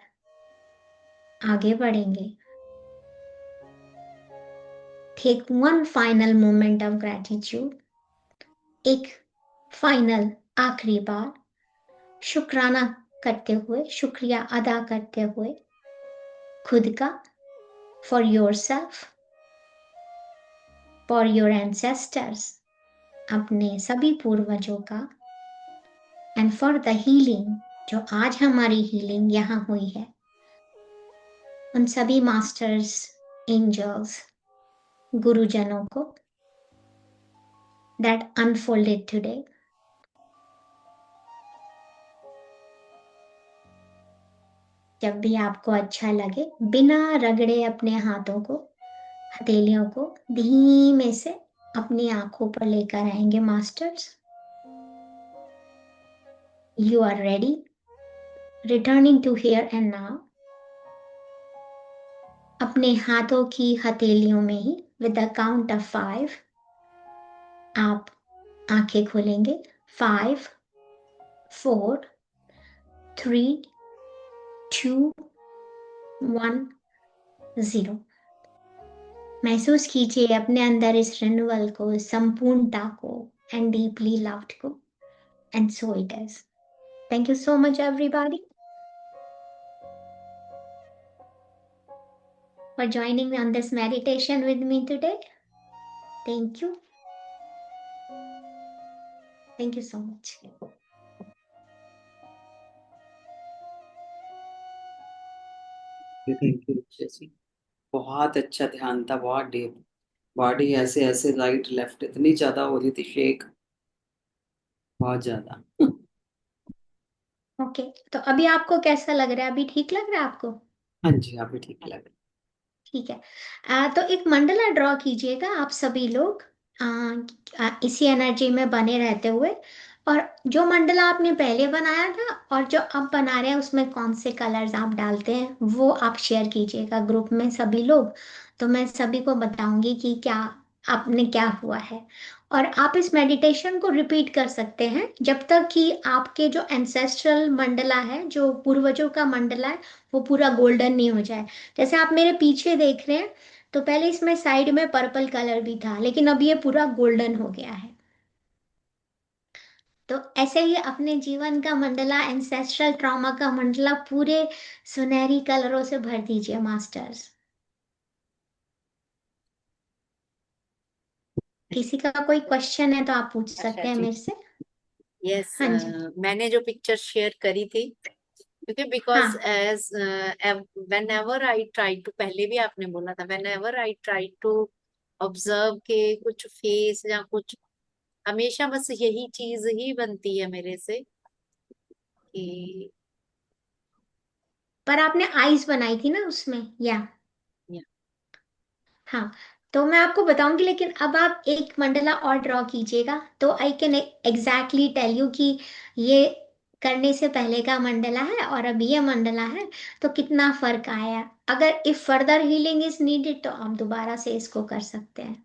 आगे बढ़ेंगे। Take one final moment of gratitude. एक फाइनल आखिरी बार शुक्राना करते हुए, शुक्रिया अदा करते हुए खुद का, for yourself, for your ancestors, अपने सभी पूर्वजों का, and for the healing, जो आज हमारी हीलिंग यहाँ हुई है, उन सभी मास्टर्स, एंजल्स, गुरुजनों को that unfolded today. जब भी आपको अच्छा लगे, बिना रगड़े अपने हाथों को, हथेलियों को धीमे से अपनी आंखों पर लेकर आएंगे masters. You are ready, returning to here and now. अपने हाथों की हथेलियों में ही विद द काउंट ऑफ 5 आप आंखें खोलेंगे। 5, 4, 3, 2, 1, 0। महसूस कीजिए अपने अंदर इस रिन्यूअल को, इस संपूर्णता को एंड डीपली लव्ड को। And so it is. Thank you so much everybody for joining me on this meditation with me today. Thank you. Thank you so much. Thank you जैसी। बहुत अच्छा ध्यान था, बहुत डीप। बॉडी ऐसे ऐसे right left इतनी ज्यादा हो रही थी शेक, बहुत ज्यादा। ओके, तो अभी आपको कैसा लग रहा है? अभी ठीक लग रहा है आपको? हाँ जी, अभी ठीक लग रहा ठीक है। तो एक मंडला ड्रॉ कीजिएगा आप सभी लोग, इसी एनर्जी में बने रहते हुए। और जो मंडला आपने पहले बनाया था और जो अब बना रहे हैं उसमें कौन से कलर्स आप डालते हैं वो आप शेयर कीजिएगा ग्रुप में सभी लोग, तो मैं सभी को बताऊंगी कि क्या आपने क्या हुआ है। और आप इस मेडिटेशन को रिपीट कर सकते हैं जब तक कि आपके जो एंसेस्ट्रल मंडला है, जो पूर्वजों का मंडला है, वो पूरा गोल्डन नहीं हो जाए। जैसे आप मेरे पीछे देख रहे हैं, तो पहले इसमें साइड में पर्पल कलर भी था लेकिन अब ये पूरा गोल्डन हो गया है। तो ऐसे ही अपने जीवन का मंडला, एंसेस्ट्रल ट्रॉमा का मंडला पूरे सुनहरी कलरों से भर दीजिए मास्टर्स। किसी का कोई क्वेश्चन है तो आप पूछ आशा सकते हैं जी, मेरे से। यस, हाँ जी। मैंने जो पिक्चर शेयर करी थी, क्योंकि बिकॉज हाँ, as whenever I try to, पहले भी आपने बोला था, whenever I try to observe के कुछ फेस या कुछ, हमेशा बस यही चीज ही बनती है मेरे से कि पर आपने आईज बनाई थी ना उसमें, या? या, हाँ, तो मैं आपको बताऊंगी, लेकिन अब आप एक मंडला और ड्रॉ कीजिएगा तो I can exactly tell you कि ये करने से पहले का मंडला है और अब ये मंडला है, तो कितना फर्क आया। अगर if further healing is needed तो आप दोबारा से इसको कर सकते हैं।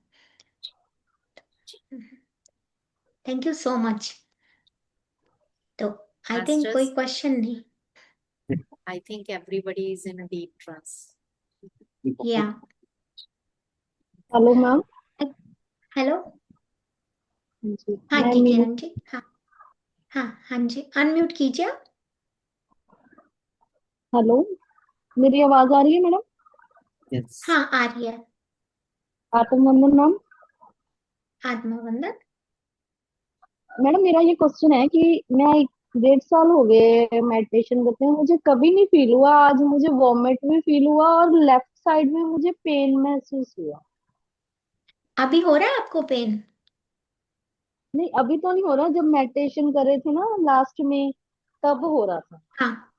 Thank you so much. तो आई थिंक कोई मास्टर्स, क्वेश्चन नहीं। I think everybody is in a deep trance. Yeah, hello ma'am. Hello. जी हाँ मैं जी मीनू। किरण जी, हाँ। हाँ हाँ जी, अनम्यूट कीजिए आप। हेलो, मेरी आवाज आ रही है मैडम? यस। हाँ, आ रही है। आत्मवंदन मैम। आत्मवंदन। मैडम मेरा ये क्वेश्चन है कि मैं 1.5 साल हो गए मेडिटेशन करते हैं, मुझे कभी नहीं फील हुआ। आज मुझे वॉमिट भी फील हुआ और लेफ्ट साइड में मुझे पेन महसूस हुआ। अभी हो रहा है आपको पेन? नहीं, अभी तो नहीं हो रहा, जब मेडिटेशन कर रहे थे ना लास्ट में तब हो रहा था। हाँ।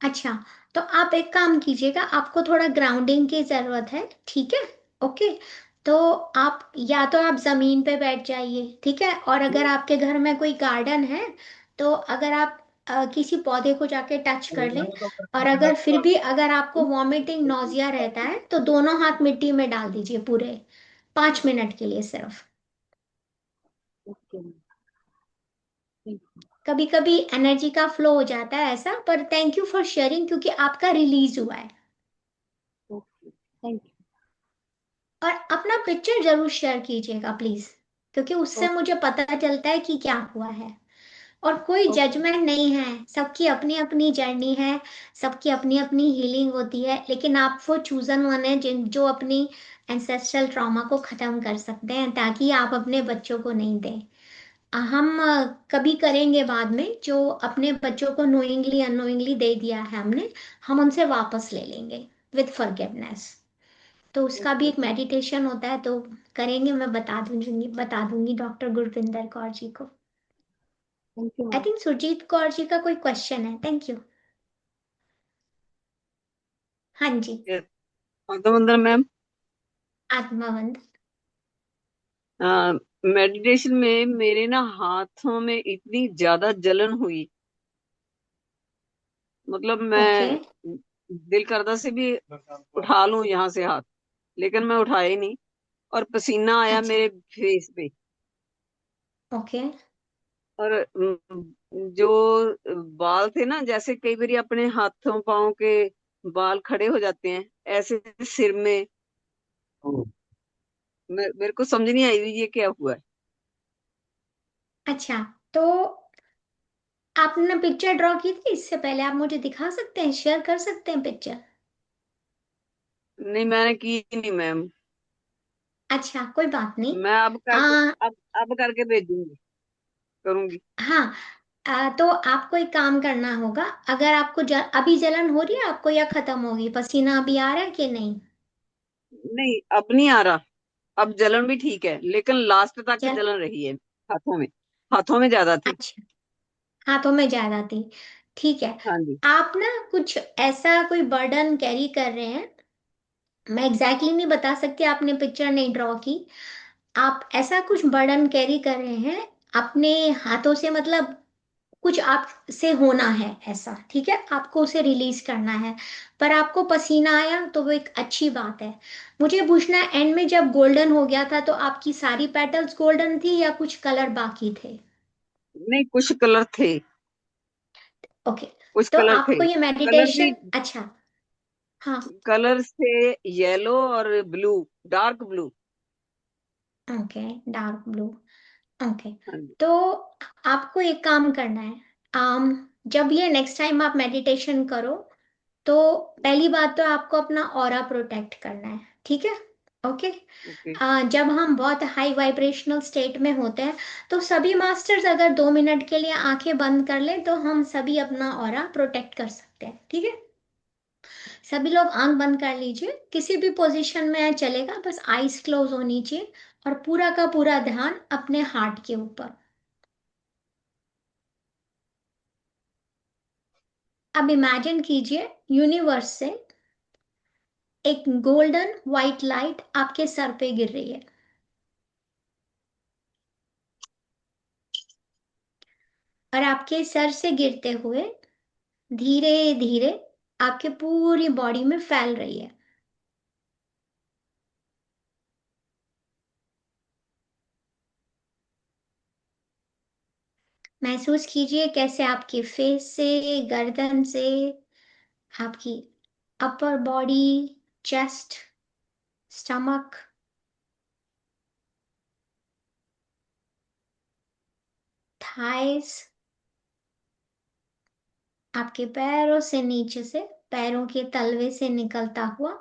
अच्छा, तो आप एक काम कीजिएगा, आपको थोड़ा ग्राउंडिंग की जरूरत है, ठीक है? ओके। तो आप या तो आप जमीन पे बैठ जाइए, ठीक है? और अगर आपके घर में कोई गार्डन है तो अगर आप किसी पौधे को जाके टच कर लें। और अगर फिर भी अगर आपको वॉमिटिंग नौजिया रहता है तो दोनों हाथ मिट्टी में डाल दीजिए पूरे 5 मिनट के लिए सिर्फ। ओके मैम, थैंक कभी कभी एनर्जी का फ्लो हो जाता है ऐसा, पर थैंक यू फॉर शेयरिंग क्योंकि आपका रिलीज हुआ है। यू। ओके, थैंक और अपना पिक्चर जरूर शेयर कीजिएगा प्लीज, क्योंकि यू। उससे मुझे पता चलता है कि क्या हुआ है। और कोई ओके, जजमेंट नहीं है, सबकी अपनी अपनी जर्नी है, सबकी अपनी अपनी हीलिंग होती है, लेकिन आप वो चूजन वन है जिन जो अपनी एंसेस्ट्रल ट्रॉमा को खत्म कर सकते हैं ताकि आप अपने बच्चों को नहीं दें। हम कभी करेंगे बाद में, जो अपने बच्चों को नोइंगली अननोइंगली दे दिया है हमने, हम उनसे वापस ले लेंगे विद फॉरगिवनेस। तो उसका भी ओके, एक मेडिटेशन होता है, तो करेंगे, मैं बता दूंगी डॉक्टर गुरविंदर कौर जी को। Thank you I ma'am. Think Surjeet Kaur ji का कोई क्वेश्चन है, थैंक यू। हाँ जी। आत्मवंदन मैम। आत्मावंद। मेडिटेशन में मेरे ना हाथों में इतनी ज्यादा जलन हुई, मतलब ओके। मैं दिल करदा से भी उठा लूं यहाँ से हाथ, लेकिन मैं उठाया ही नहीं। और पसीना आया अच्छा। मेरे फेस पे। ओके। और जो बाल थे ना, जैसे कई बार अपने हाथों पाँव के बाल खड़े हो जाते हैं ऐसे सिर में। मेरे को समझ नहीं आई ये क्या हुआ है। अच्छा, तो आपने पिक्चर ड्रॉ की थी इससे पहले? आप मुझे दिखा सकते हैं, शेयर कर सकते हैं पिक्चर? नहीं, मैंने की नहीं मैम। अच्छा, कोई बात नहीं। मैं अब आ करके अब करके भेजूंगी, करूंगी। हाँ। तो आपको एक काम करना होगा, अगर आपको अभी जलन हो रही है आपको या खत्म होगी? पसीना अभी आ रहा है कि नहीं? नहीं, अब नहीं आ रहा। अब जलन भी ठीक है, लेकिन लास्ट तक जल जलन रही है। हाथों में, हाथों में ज्यादा थी। अच्छा, हाथों में ज्यादा थी, ठीक है। हाँ जी। आप ना कुछ ऐसा कोई बर्डन कैरी कर रहे हैं, मैं एग्जैक्टली exactly नहीं बता सकती, आपने पिक्चर नहीं ड्रॉ की। आप ऐसा कुछ बर्डन कैरी कर रहे हैं अपने हाथों से, मतलब कुछ आपसे होना है ऐसा, ठीक है, आपको उसे रिलीज करना है, पर आपको पसीना आया तो वो एक अच्छी बात है। मुझे पूछना है, एंड में जब गोल्डन हो गया था तो आपकी सारी पेटल्स गोल्डन थी या कुछ कलर बाकी थे? नहीं, कुछ कलर थे। ओके। कुछ तो कलर थे। आपको ये कलर भी, मेडिटेशन, अच्छा, हाँ, कलर्स थे येलो और blue, dark blue. Okay, dark blue, okay. हाँ जी। तो आपको एक काम करना है, जब ये नेक्स्ट टाइम आप मेडिटेशन करो, तो पहली बात तो आपको अपना ऑरा प्रोटेक्ट करना है, ठीक है, ओके। ओके। जब हम बहुत हाई वाइब्रेशनल स्टेट में होते हैं, तो सभी मास्टर्स अगर 2 मिनट के लिए आंखें बंद कर लें तो हम सभी अपना ऑरा प्रोटेक्ट कर सकते हैं, ठीक है। सभी लोग आंख बंद कर लीजिए, किसी भी पोजीशन में चलेगा, बस आईज क्लोज होनी चाहिए, और पूरा का पूरा ध्यान अपने हार्ट के ऊपर। अब इमेजिन कीजिए, यूनिवर्स से एक गोल्डन व्हाइट लाइट आपके सर पे गिर रही है, और आपके सर से गिरते हुए धीरे धीरे आपके पूरी बॉडी में फैल रही है। महसूस कीजिए कैसे आपके फेस से, गर्दन से, आपकी upper body, chest, stomach, thighs, आपके पैरों से नीचे से, पैरों के तलवे से निकलता हुआ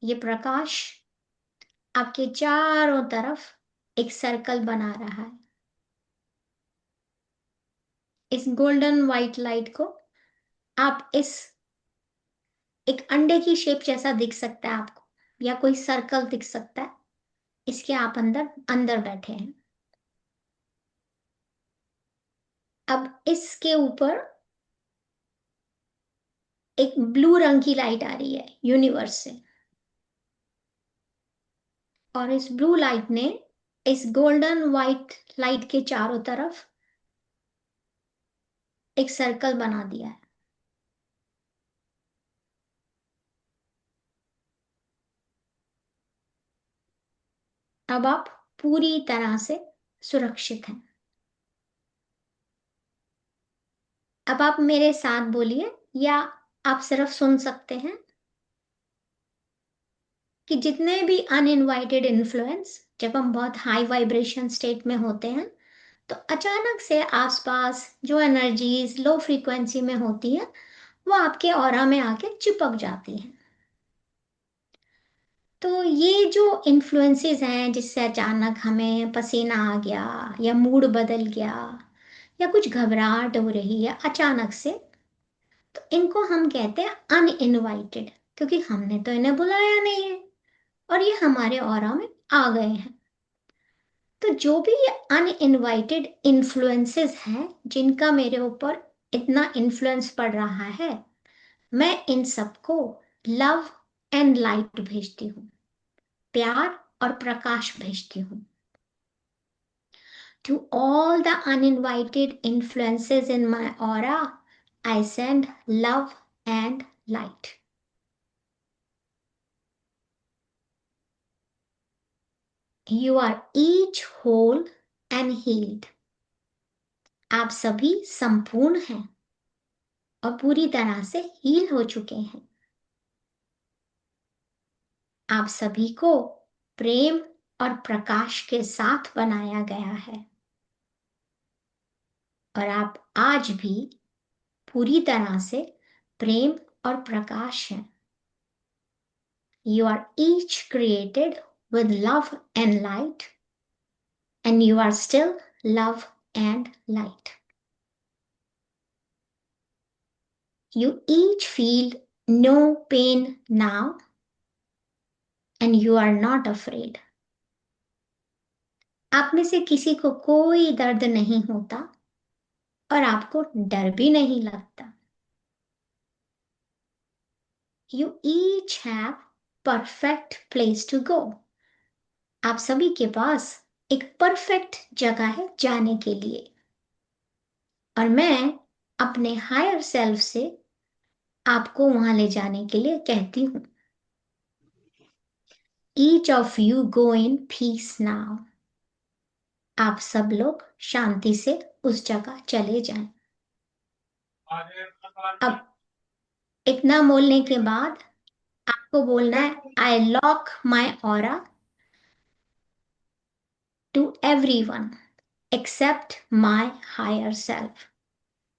ये प्रकाश आपके चारों तरफ एक सर्कल बना रहा है। इस गोल्डन व्हाइट लाइट को आप इस, एक अंडे की शेप जैसा दिख सकता है आपको, या कोई सर्कल दिख सकता है, इसके आप अंदर अंदर बैठे हैं। अब इसके ऊपर एक ब्लू रंग की लाइट आ रही है यूनिवर्स से, और इस ब्लू लाइट ने इस गोल्डन व्हाइट लाइट के चारों तरफ एक सर्कल बना दिया है। अब आप पूरी तरह से सुरक्षित हैं। अब आप मेरे साथ बोलिए, या आप सिर्फ सुन सकते हैं, कि जितने भी अनइनवाइटेड इन्फ्लुएंस, जब हम बहुत हाई वाइब्रेशन स्टेट में होते हैं, तो अचानक से आसपास जो एनर्जीज लो फ्रीक्वेंसी में होती है, वो आपके ऑरा में आके चिपक जाती हैं। तो ये जो इन्फ्लुएंसेस हैं, जिससे अचानक हमें पसीना आ गया, या मूड बदल गया, या कुछ घबराहट हो रही है अचानक से, तो इनको हम कहते हैं अनइनवाइटेड, क्योंकि हमने तो इन्हें बुलाया नहीं है, और ये हमारे ऑरा में आ गए हैं। तो जो भी ये अनइनवाइटेड इन्फ्लुएंसेस हैं, जिनका मेरे ऊपर इतना इन्फ्लुएंस पड़ रहा है, मैं इन सबको लव एंड लाइट भेजती हूँ, प्यार और प्रकाश भेजती हूँ। To all the uninvited influences in my aura, I send love and light. You are each whole and healed. आप सभी संपूर्ण हैं और पूरी तरह से हील हो चुके हैं। आप सभी को प्रेम और प्रकाश के साथ बनाया गया है, और आप आज भी पूरी तरह से प्रेम और प्रकाश हैं। You are each created with love and light, and you are still love and light. You each feel no pain now, and you are not afraid. आप में से किसी को कोई दर्द नहीं होता, और आपको डर भी नहीं लगता। You each have perfect place to go. आप सभी के पास एक परफेक्ट जगह है जाने के लिए। और मैं अपने हायर सेल्फ से आपको वहां ले जाने के लिए कहती हूँ, each of you go in peace now. आप सब लोग शांति से उस जगह चले जाएं। अब इतना बोलने के बाद आपको बोलना है, I lock my aura to everyone except my higher self.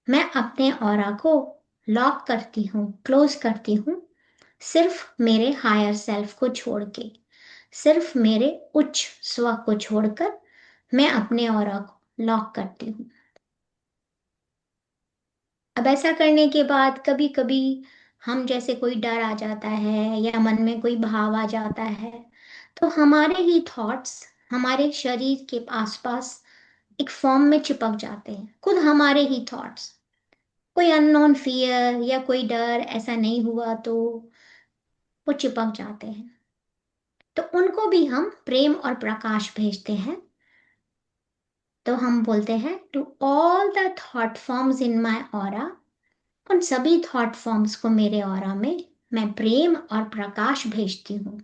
मैं अपने ऑरा को लॉक करती हूँ, क्लोज करती हूँ, सिर्फ मेरे हायर सेल्फ को छोड़ के, सिर्फ मेरे उच्च स्व को छोड़कर मैं अपने ऑरा को लॉक करती हूँ। अब ऐसा करने के बाद कभी कभी हम जैसे कोई डर आ जाता है या मन में कोई भाव आ जाता है, तो हमारे ही थॉट्स हमारे शरीर के आसपास एक फॉर्म में चिपक जाते हैं, खुद हमारे ही थॉट्स। कोई अननोन फियर या कोई डर ऐसा नहीं हुआ तो वो चिपक जाते हैं, तो उनको भी हम प्रेम और प्रकाश भेजते हैं। तो हम बोलते हैं, to all the thought forms in my aura. उन सभी थॉट फॉर्म्स को मेरे ऑरा में मैं प्रेम और प्रकाश भेजती हूँ।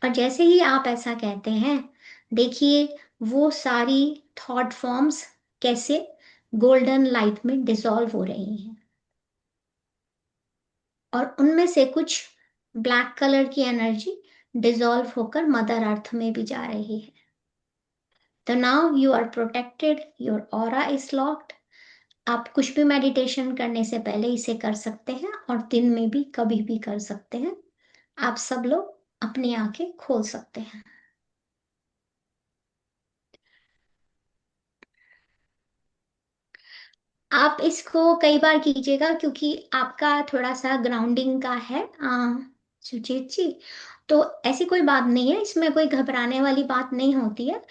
और जैसे ही आप ऐसा कहते हैं, देखिए वो सारी थॉट फॉर्म्स कैसे गोल्डन लाइट में डिसॉल्व हो रही हैं, और उनमें से कुछ ब्लैक कलर की एनर्जी डिसॉल्व होकर मदर अर्थ में भी जा रही है। तो now you are protected, your aura is locked. आप कुछ भी मेडिटेशन करने से पहले इसे कर सकते हैं और दिन में भी कभी भी कर सकते हैं। आप सब लोग अपनी आंखें खोल सकते हैं। आप इसको कई बार कीजिएगा क्योंकि आपका थोड़ा सा ग्राउंडिंग का है सुजीत जी। तो ऐसी कोई बात नहीं है, इसमें कोई घबराने वाली बात नहीं होती है।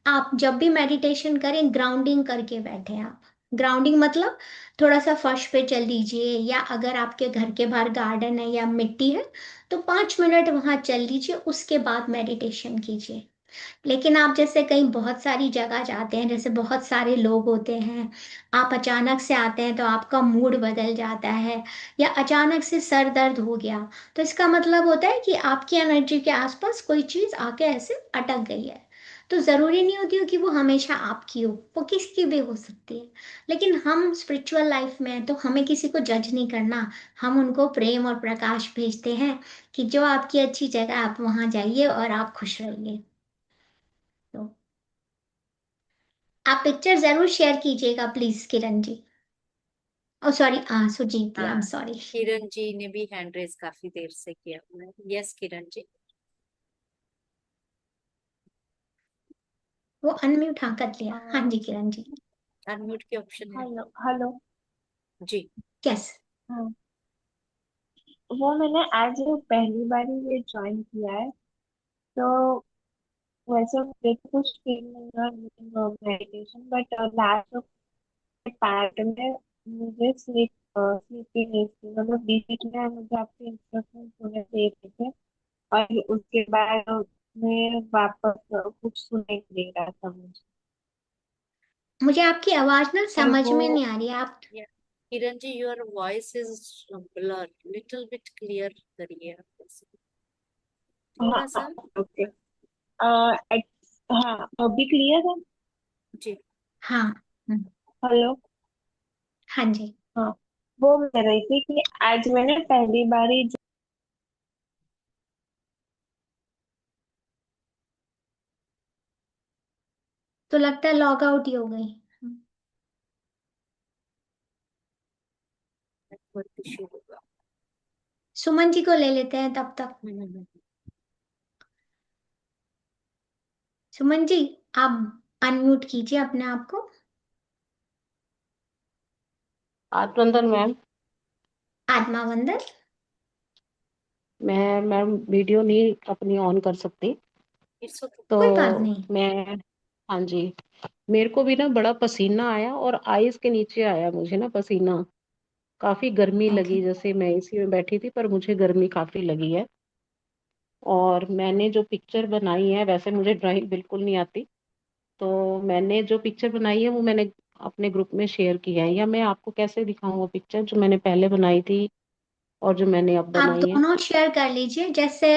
आप जब भी मेडिटेशन करें ग्राउंडिंग करके बैठे आप। ग्राउंडिंग मतलब थोड़ा सा फर्श पे चल लीजिए, या अगर आपके घर के बाहर गार्डन है या मिट्टी है तो 5 मिनट वहां चल लीजिए, उसके बाद मेडिटेशन कीजिए। लेकिन आप जैसे कहीं बहुत सारी जगह जाते हैं, जैसे बहुत सारे लोग होते हैं, आप अचानक से आते हैं तो आपका मूड बदल जाता है, या अचानक से सर दर्द हो गया, तो इसका मतलब होता है कि आपकी एनर्जी के आसपास कोई चीज आके ऐसे अटक गई है। तो जरूरी नहीं होती हो कि वो हमेशा आपकी हो, वो किसकी भी हो सकती है। लेकिन हम स्पिरिचुअल लाइफ में हैं तो हमें किसी को जज नहीं करना। हम उनको प्रेम और प्रकाश भेजते हैं कि जो आपकी अच्छी जगह, आप वहां जाइए और आप खुश रहिए। तो आप पिक्चर जरूर शेयर कीजिएगा please Kiran ji. Oh sorry, Sujit ji, I am हाँ, सॉरी। किरण जी ने भी हैंड रेस काफी देर से किया हुआ है। यस किरण जी। वो अनम्यूट हाँ कर लिया, हाँ जी किरण जी। अनम्यूट के ऑप्शन है। Hello hello. जी। यस। हाँ, वो मैंने आज पहली बार ही ये ज्वाइन किया है, तो वैसे मुझे तो कुछ फील नहीं हुआ मेडिटेशन, बट लास्ट पार्ट में मुझे स्लीपीनेस थी, मतलब बीच बीच में मुझे आपके इंस्ट्रक्शन सुने दे रहे थे, और उसके बाद मैं वापस कुछ सुने नहीं रहा था मुझे। मुझे आपकी आवाज ना और समझ वो में नहीं आ रही है, आप या Kiran ji, your voice is blur, little bit clear करिए आप वैसे। थोड़ा हाँ सा। ओके। हाँ अभी क्लियर है। जी। हाँ। हम्म, हेलो। हाँ जी। हाँ, वो कह रही थी कि आज मैंने पहली बार ही तो लगता है लॉग आउट ही हो गई। नेटवर्क इश्यू होगा। सुमन जी को ले लेते हैं तब तक। हम्म। सुमन जी, आप अनम्यूट कीजिए अपने आप को। आत्मंदन मैम। आत्मा वंदन। मैं मैम वीडियो नहीं अपनी ऑन कर सकती, इट्स ओके। कोई बात तो नहीं। मैं, हाँ जी, मेरे को भी ना बड़ा पसीना आया और आईज के नीचे आया मुझे ना पसीना, काफी गर्मी ओके। लगी, जैसे मैं एसी में बैठी थी पर मुझे गर्मी काफी लगी है। और मैंने जो पिक्चर बनाई है, वैसे मुझे ड्राइंग बिल्कुल नहीं आती, तो मैंने जो पिक्चर बनाई है वो मैंने अपने ग्रुप में शेयर किया है, या मैं आपको कैसे दिखाऊं वो पिक्चर जो मैंने पहले बनाई थी और जो मैंने अब आप बनाई है? दोनों शेयर कर लीजिए, जैसे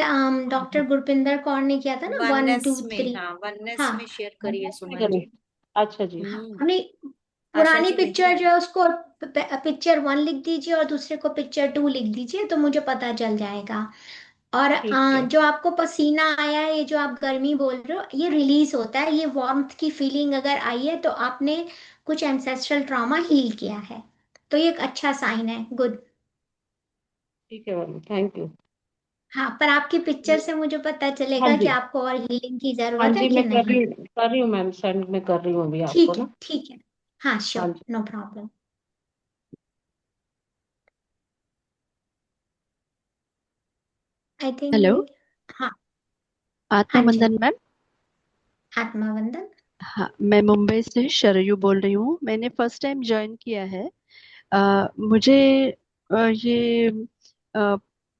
डॉक्टर गुरपिंदर कौर ने किया था ना, 1 2 वननेस में, 3। हाँ वननेस हाँ में शेयर करिए कैसे सुमन करूं? जी। अच्छा जी। हाँ, हम्म। अपनी आशा पुरानी जी नहीं पिक्चर है। जो है उसको पिक्चर 1 लिख दीजिए और दूसरे को पिक्चर 2 लिख दीजिए, तो मुझे पता चल जाएगा। और ठीक है। जो आपको पसीना आया है, ये जो आप गर्मी बोल रहे हो, ये रिलीज होता है, ये वार्मथ की फीलिंग अगर आई है तो आपने कुछ एंसेस्ट्रल ट्रॉमा हील किया है, तो ये एक अच्छा साइन है, गुड। ठीक है मैम, थैंक यू। हाँ, पर आपकी पिक्चर से मुझे पता हाँ चलेगा कि जी। आपको और हीलिंग की हाँ जरूरत है जी, कि मैं नहीं। कर रही हूँ मैम, सेंड में कर रही हूँ अभी आपको ठीक है, ना। ठीक है। हाँ, हाँ श्योर, जी। No problem. I hello. Think. हाँ। आत्मा हाँ जी। मंदन मैम। आत्मा वंदन। हाँ, मैं मुंबई से शरयू बोल रही हूँ। मैंने फर्स्ट टाइम ज्वाइन किया है। मुझे ये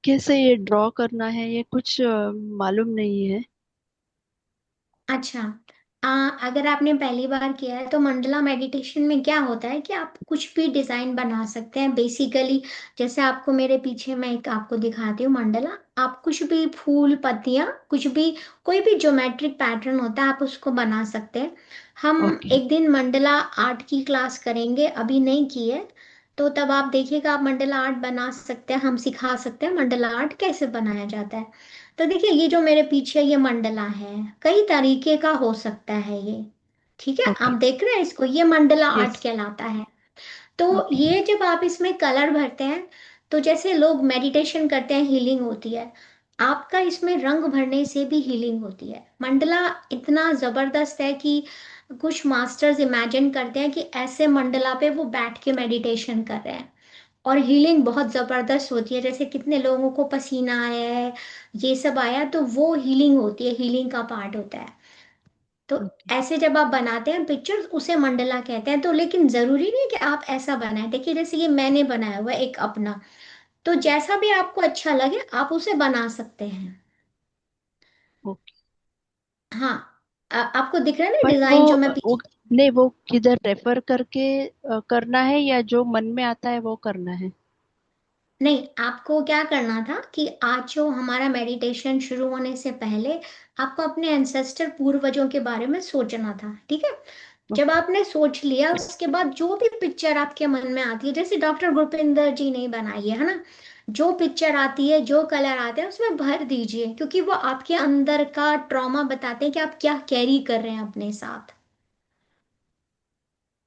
कैसे ये ड्रॉ करना है ये कुछ मालूम नहीं है। अच्छा। अगर आपने पहली बार किया है तो मंडला मेडिटेशन में क्या होता है कि आप कुछ भी डिजाइन बना सकते हैं बेसिकली। जैसे आपको मेरे पीछे मैं एक आपको दिखाती हूँ मंडला। आप कुछ भी फूल पत्तियां, कुछ भी, कोई भी ज्योमेट्रिक पैटर्न होता है आप उसको बना सकते हैं। हम ओके। एक दिन मंडला आर्ट की क्लास करेंगे, अभी नहीं की है, तो तब आप देखिएगा, आप मंडला आर्ट बना सकते हैं, हम सिखा सकते हैं मंडला आर्ट कैसे बनाया जाता है। तो देखिए, ये जो मेरे पीछे ये मंडला है, कई तरीके का हो सकता है ये। ठीक है, आप ओके। देख रहे हैं इसको, ये मंडला आर्ट यस। कहलाता है। तो ओके। ये जब आप इसमें कलर भरते हैं, तो जैसे लोग मेडिटेशन करते हैं हीलिंग होती है, आपका इसमें रंग भरने से भी हीलिंग होती है। मंडला इतना जबरदस्त है कि कुछ मास्टर्स इमेजिन करते हैं कि ऐसे मंडला पे वो बैठ के मेडिटेशन कर रहे हैं, और हीलिंग बहुत ज़बरदस्त होती है। जैसे कितने लोगों को पसीना आया है, ये सब आया, तो वो हीलिंग होती है, हीलिंग का पार्ट होता है। तो ओके। ऐसे जब आप बनाते हैं पिक्चर्स, उसे मंडला कहते हैं। तो लेकिन ज़रूरी नहीं कि आप ऐसा बनाएं। देखिए, जैसे ये मैंने बनाया हुआ है एक अपना, तो जैसा भी आपको अच्छा लगे आप उसे बना सकते हैं। ओके। हाँ। आपको दिख रहा है ना बट डिज़ाइन जो मैं वो पीछे। नहीं, वो किधर रेफर करके करना है या जो मन में आता है वो करना है? नहीं, आपको क्या करना था कि आज जो हमारा मेडिटेशन शुरू होने से पहले आपको अपने एंसेस्टर पूर्वजों के बारे में सोचना था, ठीक है। जब ओके। आपने सोच लिया, उसके बाद जो भी पिक्चर आपके मन में आती है, जैसे डॉक्टर गुरपिंदर जी ने बनाई है ना, जो पिक्चर आती है, जो कलर आते हैं उसमें भर दीजिए, क्योंकि वो आपके अंदर का ट्रॉमा बताते हैं कि आप क्या कैरी कर रहे हैं अपने साथ।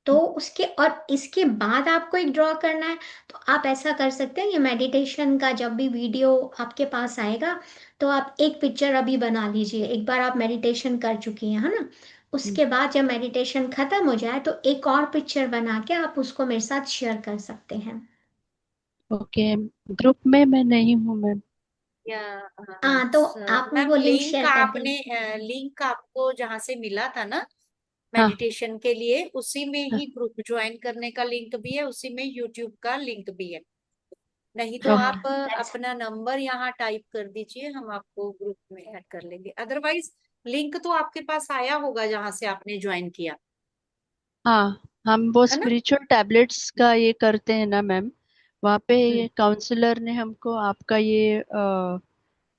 तो उसके और इसके बाद आपको एक ड्रॉ करना है, तो आप ऐसा कर सकते हैं, ये मेडिटेशन का जब भी वीडियो आपके पास आएगा, तो आप एक पिक्चर अभी बना लीजिए। एक बार आप मेडिटेशन कर चुकी हैं, है ना, उसके बाद जब मेडिटेशन खत्म हो जाए तो एक और पिक्चर बना के आप उसको मेरे साथ शेयर कर सकते हैं। ओके। ग्रुप में मैं नहीं हूँ मैम। या हाँ, तो आप मैम वो लिंक लिंक शेयर कर दें। आपने लिंक आपको जहाँ से मिला था ना हाँ। मेडिटेशन के लिए, उसी में हाँ। ही ग्रुप ज्वाइन करने का लिंक भी है, उसी में यूट्यूब का लिंक भी है। नहीं तो ओके। आप अपना नंबर यहाँ टाइप कर दीजिए, हम आपको ग्रुप में ऐड कर लेंगे। अदरवाइज लिंक तो आपके पास आया होगा जहां से आपने ज्वाइन किया, हाँ, हम वो है ना। स्पिरिचुअल टैबलेट्स का ये करते हैं ना मैम। वहाँ पे हम्म। ये काउंसलर ने हमको आपका ये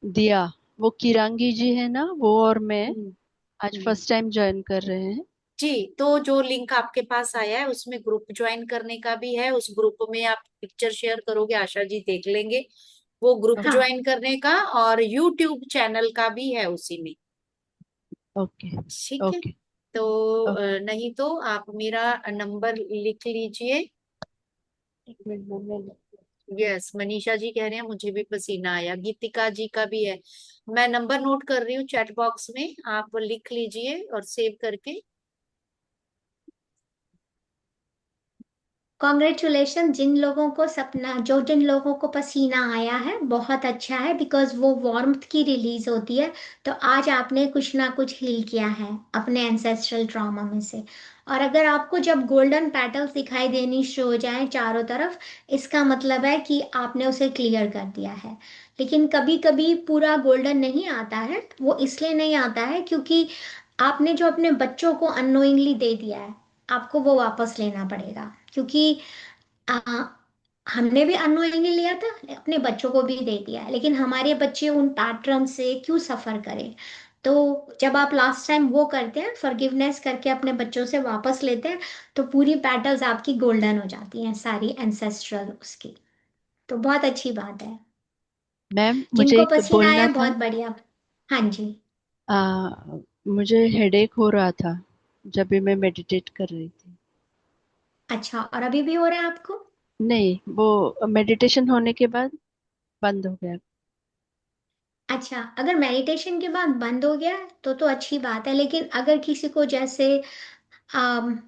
दिया। वो किरांगी जी है ना, वो और मैं हम्म। आज हम्म। फर्स्ट टाइम ज्वाइन कर रहे हैं। जी, तो जो लिंक आपके पास आया है उसमें ग्रुप ज्वाइन करने का भी है। उस ग्रुप में आप पिक्चर शेयर करोगे, आशा जी देख लेंगे वो ग्रुप ओके। हाँ, ज्वाइन करने का, और यूट्यूब चैनल का भी है उसी में। ओके। ठीक है। ओके। तो ओके। नहीं तो आप मेरा नंबर लिख लीजिए। एक minute ma'am. Yes, Manisha ji कह रहे हैं मुझे भी पसीना आया, गीतिका जी का भी है। मैं नंबर नोट कर रही हूँ चैट बॉक्स में, आप लिख लीजिए और सेव करके। कॉन्ग्रेचुलेशन जिन लोगों को सपना, जो जिन लोगों को पसीना आया है, बहुत अच्छा है, बिकॉज वो वार्मथ की रिलीज होती है। तो आज आपने कुछ ना कुछ हील किया है अपने एंसेस्ट्रल ट्रॉमा में से। और अगर आपको जब गोल्डन पेटल्स दिखाई देनी शुरू हो जाए चारों तरफ, इसका मतलब है कि आपने उसे क्लियर कर दिया है। लेकिन कभी कभी पूरा गोल्डन नहीं आता है, वो इसलिए नहीं आता है क्योंकि आपने जो अपने बच्चों को अननोइंगली दे दिया है, आपको वो वापस लेना पड़ेगा, क्योंकि आ, हमने भी अननोइंगली लिया था, अपने बच्चों को भी दे दिया है, लेकिन हमारे बच्चे उन पैटर्न से क्यों सफर करें। तो जब आप लास्ट टाइम वो करते हैं, फॉरगिवनेस करके अपने बच्चों से वापस लेते हैं, तो पूरी पैटर्न्स आपकी गोल्डन हो जाती हैं, सारी एंसेस्ट्रल उसकी। तो बहुत अच्छी बात है। मैम मुझे जिनको एक पसीना बोलना आया, था। बहुत बढ़िया। हाँ जी। मुझे हेडेक हो रहा था जब भी मैं मेडिटेट कर रही थी। अच्छा, और अभी भी हो रहा है आपको? नहीं, वो मेडिटेशन होने के बाद बंद हो गया। अच्छा, अगर मेडिटेशन के बाद बंद हो गया है, तो अच्छी बात है। लेकिन अगर किसी को जैसे अम,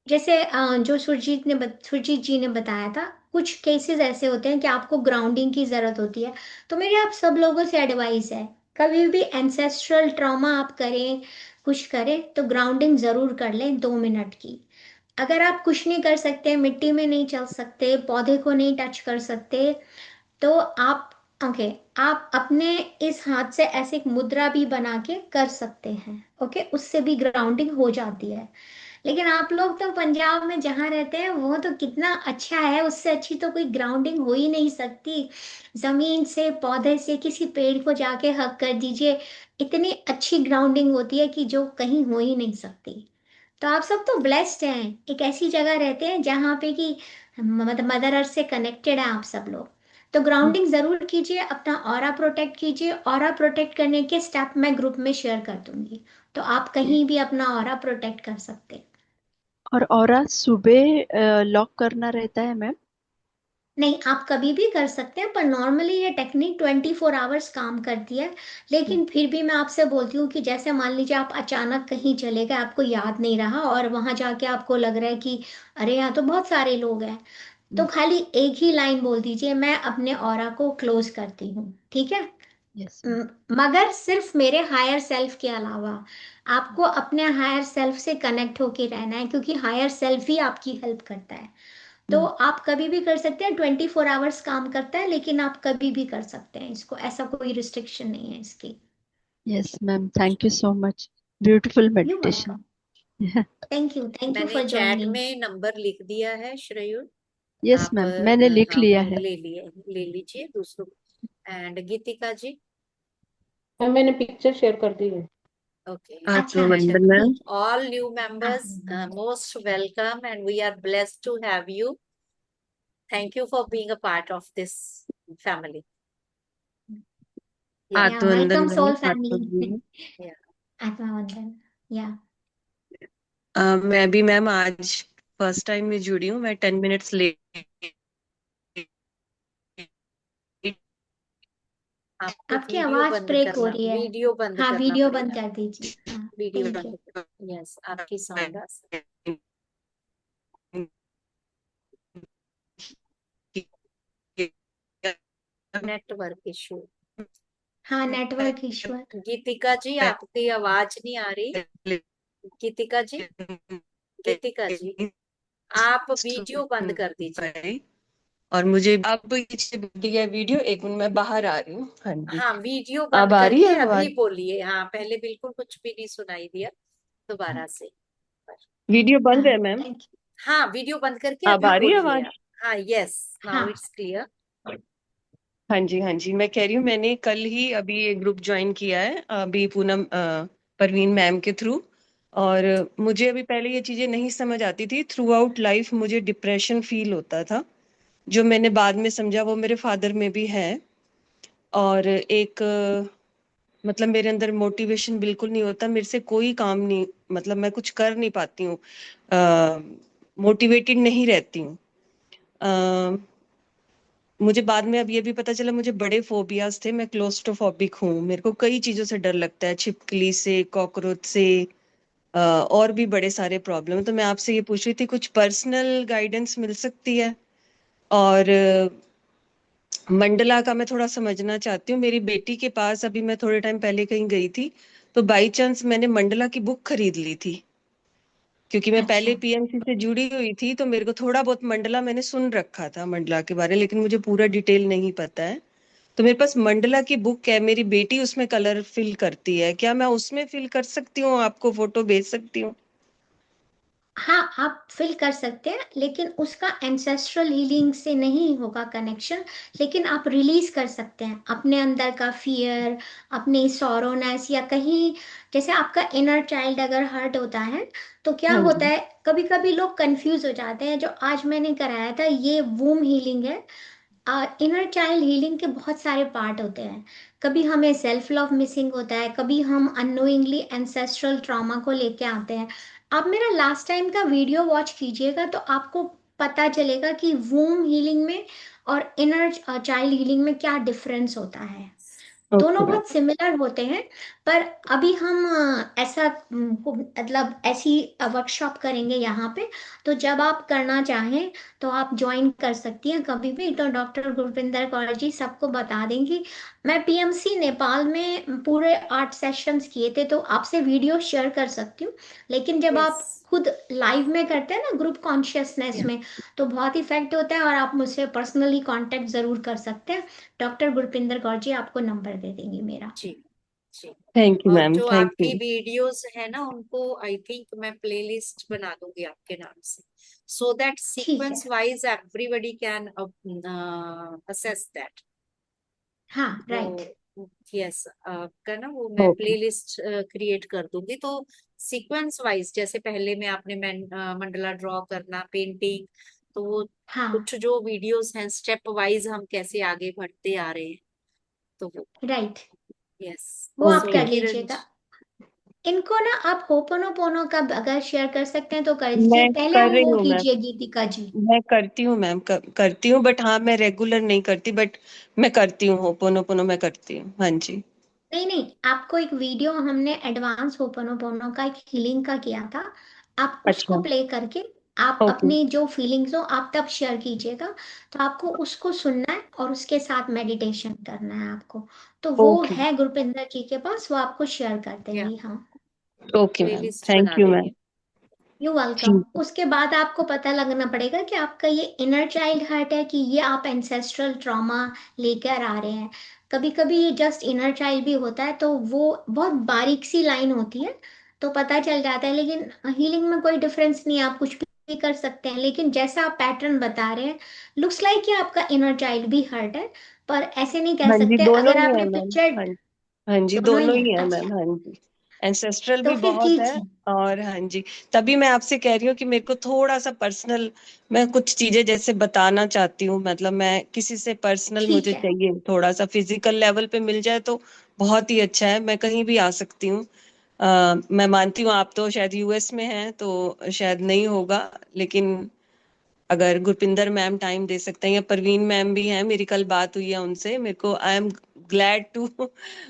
जैसे जो सुरजीत जी ने बताया था, कुछ केसेस ऐसे होते हैं कि आपको ग्राउंडिंग की जरूरत होती है। तो मेरी आप सब लोगों से एडवाइस है, कभी भी एंसेस्ट्रल ट्रॉमा आप करें, कुछ करें, तो ग्राउंडिंग जरूर कर लें 2 मिनट की। अगर आप कुछ नहीं कर सकते, मिट्टी में नहीं चल सकते, पौधे को नहीं टच कर सकते, तो आप ओके आप अपने इस हाथ से ऐसे एक मुद्रा भी बना के कर सकते हैं। ओके, उससे भी ग्राउंडिंग हो जाती है। लेकिन आप लोग तो पंजाब में जहाँ रहते हैं वो तो कितना अच्छा है, उससे अच्छी तो कोई ग्राउंडिंग हो ही नहीं सकती। जमीन से, पौधे से, किसी पेड़ को जाके हक कर दीजिए, इतनी अच्छी ग्राउंडिंग होती है कि जो कहीं हो ही नहीं सकती। तो आप सब तो ब्लेस्ड हैं, एक ऐसी जगह रहते हैं जहाँ पे कि मदर अर्थ से कनेक्टेड है आप सब लोग। तो ग्राउंडिंग जरूर कीजिए, अपना ऑरा प्रोटेक्ट कीजिए। ऑरा प्रोटेक्ट करने के स्टेप मैं ग्रुप में शेयर कर दूंगी, तो आप कहीं भी अपना ऑरा प्रोटेक्ट कर सकते हैं। और सुबह लॉक करना रहता है मैम? नहीं, आप कभी भी कर सकते हैं, पर नॉर्मली ये टेक्निक 24 आवर्स काम करती है। लेकिन फिर भी मैं आपसे बोलती हूँ कि जैसे मान लीजिए आप अचानक कहीं चले गए, आपको याद नहीं रहा, और वहां जाके आपको लग रहा है कि अरे यहाँ तो बहुत सारे लोग हैं, तो खाली एक ही लाइन बोल दीजिए, मैं अपने ऑरा को क्लोज करती हूँ, ठीक है। यस मगर सिर्फ मेरे हायर सेल्फ के अलावा आपको अपने हायर सेल्फ से कनेक्ट होके रहना है, क्योंकि हायर सेल्फ ही आपकी हेल्प करता है। तो मैम। आप कभी भी कर सकते हैं, 24 आवर्स काम करता है, लेकिन आप कभी भी कर सकते हैं इसको, ऐसा कोई रिस्ट्रिक्शन नहीं है इसकी। Yes ma'am, thank you so much. Beautiful you meditation. Welcome. Thank you मैंने फॉर चैट ज्वाइनिंग। में नंबर लिख दिया है श्रेयू। यस आप मैम, मैंने लिख हाँ लिया फोन है। ले लीजिए दूसरों। एंड गीतिका जी। मैंने पिक्चर शेयर कर दी है। Okay, अच्छा, अच्छा। आत्मवंदन मैम। ठीक All new है। members, most welcome, and we are blessed to have you. Thank you for being a part of this family. Yeah, yeah Atmavandan welcome ma'am. Soul family. Atmavandan. yeah. Atma वंदन। या मैं भी मैम आज first time में जुड़ी हूँ। मैं 10 मिनट्स लेट। आपको आपकी वीडियो आवाज बंद ब्रेक हो करना, रही है। वीडियो बंद हाँ, करना वीडियो बंद पड़ेगा। कर दीजिए। हाँ, वीडियो थैंक यू। बंद। यस, आपकी साउंड नेटवर्क इशू। हाँ, नेटवर्क इश्यू है। गीतिका जी, आपकी आवाज नहीं आ रही। गीतिका जी, गीतिका जी, आप वीडियो बंद कर दीजिए। और मुझे अब ये चीज़ दिया है वीडियो। एक मिनट, मैं बाहर आ रही हूँ। हाँ जी, हाँ, वीडियो अब बंद आ रही करके है अभी आवाज? बोलिए। हाँ, पहले बिल्कुल कुछ भी नहीं सुनाई दिया। दोबारा से। वीडियो बंद हाँ, है मैम? Thank you. हाँ, वीडियो बंद करके अब अभी आ रही है बोलिए आवाज? आप। हाँ, यस, नाउ हाँ, इट्स क्लियर। हाँ जी, हाँ जी, मैं कह रही हूँ मैंने कल ही अभी एक ग्रुप ज्वाइन किया है, अभी पूनम परवीन मैम के थ्रू। और मुझे अभी पहले ये चीजें नहीं समझ आती थी। थ्रू आउट लाइफ मुझे डिप्रेशन फील होता था, जो मैंने बाद में समझा वो मेरे फादर में भी है। और एक मतलब मेरे अंदर मोटिवेशन बिल्कुल नहीं होता, मेरे से कोई काम नहीं, मतलब मैं कुछ कर नहीं पाती हूँ, मोटिवेटेड नहीं रहती हूँ। मुझे बाद में अब ये भी पता चला मुझे बड़े फोबियाज थे। मैं क्लोस्ट्रोफोबिक हूँ, मेरे को कई चीजों से डर लगता है, छिपकली से, कॉकरोच से, और भी बड़े सारे प्रॉब्लम। तो मैं आपसे ये पूछ रही थी कुछ पर्सनल गाइडेंस मिल सकती है। और मंडला का मैं थोड़ा समझना चाहती हूँ। मेरी बेटी के पास अभी मैं थोड़े टाइम पहले कहीं गई थी, तो बाई चांस मैंने मंडला की बुक खरीद ली थी, क्योंकि मैं अच्छा। पहले पीएमसी से जुड़ी हुई थी, तो मेरे को थोड़ा बहुत मंडला मैंने सुन रखा था मंडला के बारे में, लेकिन मुझे पूरा डिटेल नहीं पता है। तो मेरे पास मंडला की बुक है, मेरी बेटी उसमें कलर फिल करती है, क्या मैं उसमें फिल कर सकती हूँ? आपको फोटो भेज सकती हूँ? हाँ, आप फिल कर सकते हैं, लेकिन उसका एंसेस्ट्रल हीलिंग से नहीं होगा कनेक्शन। लेकिन आप रिलीज कर सकते हैं अपने अंदर का फियर, अपनी सॉरोनेस, या कहीं जैसे आपका इनर चाइल्ड अगर हर्ट होता है तो क्या हाँ होता जी। है, कभी कभी लोग कंफ्यूज हो जाते हैं। जो आज मैंने कराया था ये वूम हीलिंग है। इनर चाइल्ड हीलिंग के बहुत सारे पार्ट होते हैं। कभी हमें सेल्फ लव मिसिंग होता है, कभी हम अननोइंगली एंसेस्ट्रल ट्रॉमा को लेके आते हैं। आप मेरा लास्ट टाइम का वीडियो वॉच कीजिएगा तो आपको पता चलेगा कि वूम हीलिंग में और इनर चाइल्ड हीलिंग में क्या डिफरेंस होता है। दोनों ओके मैम। बहुत सिमिलर होते हैं। पर अभी हम ऐसा मतलब ऐसी वर्कशॉप करेंगे यहाँ पे। तो जब आप करना चाहें तो आप ज्वाइन कर सकती हैं कभी भी। तो डॉक्टर गुरविंदर कौर जी सबको बता देंगी। मैं पीएमसी नेपाल में पूरे 8 सेशंस किए थे, तो आपसे वीडियो शेयर कर सकती हूँ। लेकिन जब यस। आप खुद लाइव में करते हैं ना ग्रुप कॉन्शियसनेस में, तो बहुत इफेक्ट होता है। और आप मुझसे पर्सनली कांटेक्ट जरूर कर सकते हैं। डॉक्टर गुरपिंदर कौर जी आपको नंबर दे देंगी मेरा। जी जी। थैंक यू और मैम, जो थैंक आपकी यू। वीडियोस है ना, उनको आई थिंक मैं प्लेलिस्ट बना दूंगी आपके नाम से, सो दैट ठीक है। Sequence wise everybody can assess that. हाँ, राइट। तो यस, आपका ना वो मैं ओके। प्लेलिस्ट क्रिएट कर दूंगी। तो सीक्वेंस वाइज, जैसे पहले में आपने मंडला ड्रॉ करना, पेंटिंग, तो वो हाँ, कुछ जो वीडियोस हैं स्टेप वाइज हम कैसे आगे बढ़ते आ रहे हैं, तो वो राइट, यस। वो आप सो कर किरण लीजिएगा। इनको ना आप होपोनोपोनो का अगर शेयर कर सकते हैं तो कर दीजिए। मैं पहले कर हम रही वो हूँ मैम, कीजिए गीतिका जी। मैं करती हूँ मैम, करती हूँ, बट हाँ मैं रेगुलर नहीं करती, बट मैं करती हूँ, होपोनोपोनो मैं करती हूँ, हाँ जी। नहीं नहीं, आपको एक वीडियो हमने एडवांस होपोनोपोनो का एक हीलिंग का किया था। आप उसको अच्छा। प्ले करके आप ओके। अपनी जो फीलिंग्स हो आप तब शेयर कीजिएगा। तो आपको उसको सुनना है और उसके साथ मेडिटेशन करना है आपको। तो वो ओके। है गुरपिंदर जी के पास, वो आपको शेयर कर या देंगी। हाँ, ओके मैम, प्लेलिस्ट थैंक बना यू मैम। देंगे। You welcome. ठीक। उसके बाद आपको पता लगना पड़ेगा कि आपका ये इनर चाइल्ड हर्ट है कि ये आप एंसेस्ट्रल ट्रॉमा लेकर आ रहे हैं। कभी कभी ये जस्ट इनर चाइल्ड भी होता है, तो वो बहुत बारीक सी लाइन होती है, तो पता चल जाता है। लेकिन हीलिंग में कोई डिफरेंस नहीं है, आप कुछ भी कर सकते हैं। लेकिन जैसा आप पैटर्न बता रहे हैं, लुक्स लाइक कि आपका इनर चाइल्ड भी हर्ट है। पर ऐसे नहीं कह हाँ जी, सकते दोनों अगर ही है आपने मैम, पिक्चर। हाँ। हाँ जी, दोनों दोनों ही है, ही है मैम, अच्छा। हाँ जी। एंसेस्ट्रल तो भी फिर बहुत है। कीजिए। और हाँ जी, तभी मैं आपसे कह रही हूँ कि मेरे को थोड़ा सा पर्सनल, मैं कुछ चीजें जैसे बताना चाहती हूँ, मतलब मैं किसी से पर्सनल ठीक मुझे है। चाहिए, थोड़ा सा फिजिकल लेवल पे मिल जाए तो बहुत ही अच्छा है, मैं कहीं भी आ सकती हूँ। मैं मानती हूँ आप तो शायद यूएस में हैं तो शायद नहीं होगा, लेकिन अगर गुरपिंदर मैम टाइम दे सकते हैं या परवीन मैम भी हैं, मेरी कल बात हुई है उनसे, मेरे को आई एम ग्लैड टू